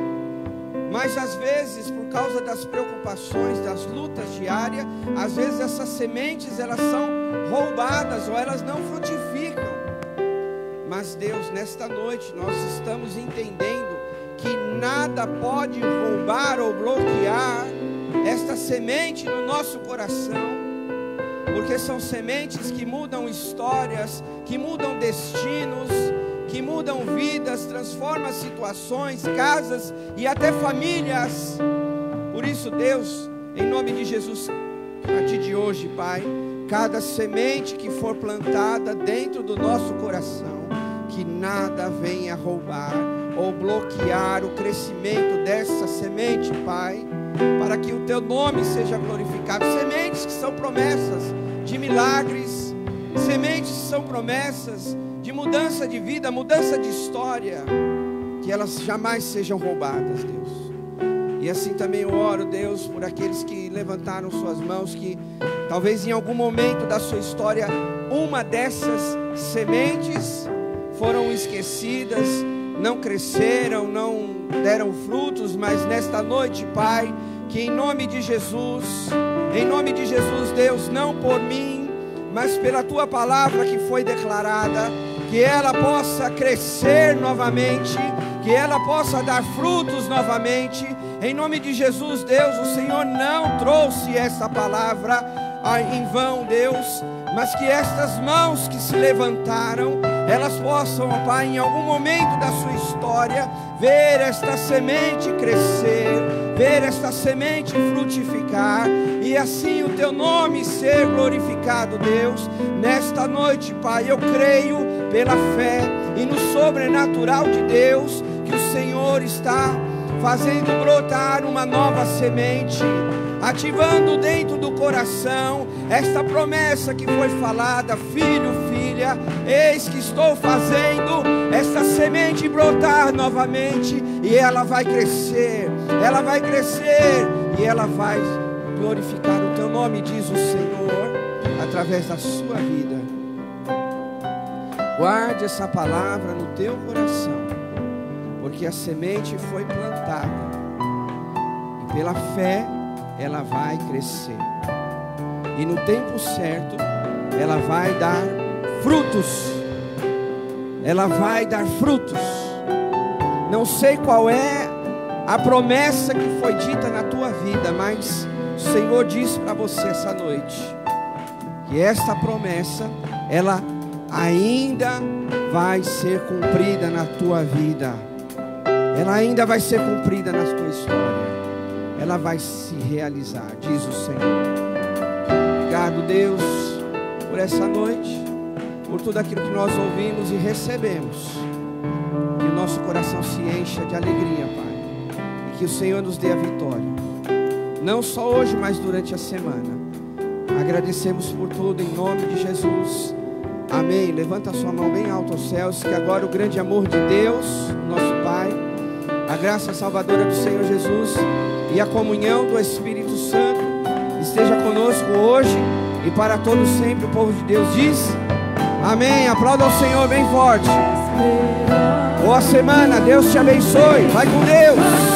mas às vezes, por causa das preocupações, das lutas diárias, às vezes essas sementes elas são roubadas ou elas não frutificam. Mas Deus, nesta noite nós estamos entendendo que nada pode roubar ou bloquear esta semente no nosso coração, porque são sementes que mudam histórias, que mudam destinos, que mudam vidas, transformam situações, casas e até famílias. Por isso, Deus, em nome de Jesus, a partir de hoje, Pai, cada semente que for plantada dentro do nosso coração, que nada venha roubar ou bloquear o crescimento dessa semente, Pai, para que o teu nome seja glorificado. Sementes que são promessas de milagres, sementes que são promessas de mudança de vida, mudança de história, que elas jamais sejam roubadas, Deus. E assim também eu oro, Deus, por aqueles que levantaram suas mãos, que talvez em algum momento da sua história uma dessas sementes foram esquecidas, não cresceram, não deram frutos, mas nesta noite, Pai, que em nome de Jesus, Deus, não por mim, mas pela tua palavra que foi declarada, que ela possa crescer novamente, que ela possa dar frutos novamente. Em nome de Jesus, Deus, o Senhor não trouxe essa palavra em vão, Deus, mas que estas mãos que se levantaram, elas possam, ó Pai, em algum momento da sua história, ver esta semente crescer, ver esta semente frutificar, e assim o teu nome ser glorificado, Deus. Nesta noite, Pai, eu creio pela fé e no sobrenatural de Deus, que o Senhor está fazendo brotar uma nova semente, ativando dentro do coração esta promessa que foi falada: filho, filha, eis que estou fazendo esta semente brotar novamente, e ela vai crescer, e ela vai glorificar o teu nome, diz o Senhor, através da sua vida. Guarde essa palavra no teu coração, porque a semente foi plantada, e pela fé ela vai crescer, e no tempo certo ela vai dar frutos. Ela vai dar frutos. Não sei qual é a promessa que foi dita na tua vida, mas o Senhor diz para você essa noite que esta promessa, ela ainda vai ser cumprida na tua vida. Ela ainda vai ser cumprida na tua história. Ela vai se realizar, diz o Senhor. Obrigado, Deus, por essa noite, por tudo aquilo que nós ouvimos e recebemos. Que o nosso nosso coração se encha de alegria, Pai. E que o Senhor nos dê a vitória. Não só hoje, mas durante a semana. Agradecemos por tudo em nome de Jesus. Amém. Levanta a sua mão bem alto aos céus, que agora o grande amor de Deus, nosso Pai, a graça salvadora do Senhor Jesus e a comunhão do Espírito Santo esteja conosco hoje e para todos sempre. O povo de Deus diz amém. Aplauda ao Senhor bem forte. Boa semana, Deus te abençoe. Vai com Deus.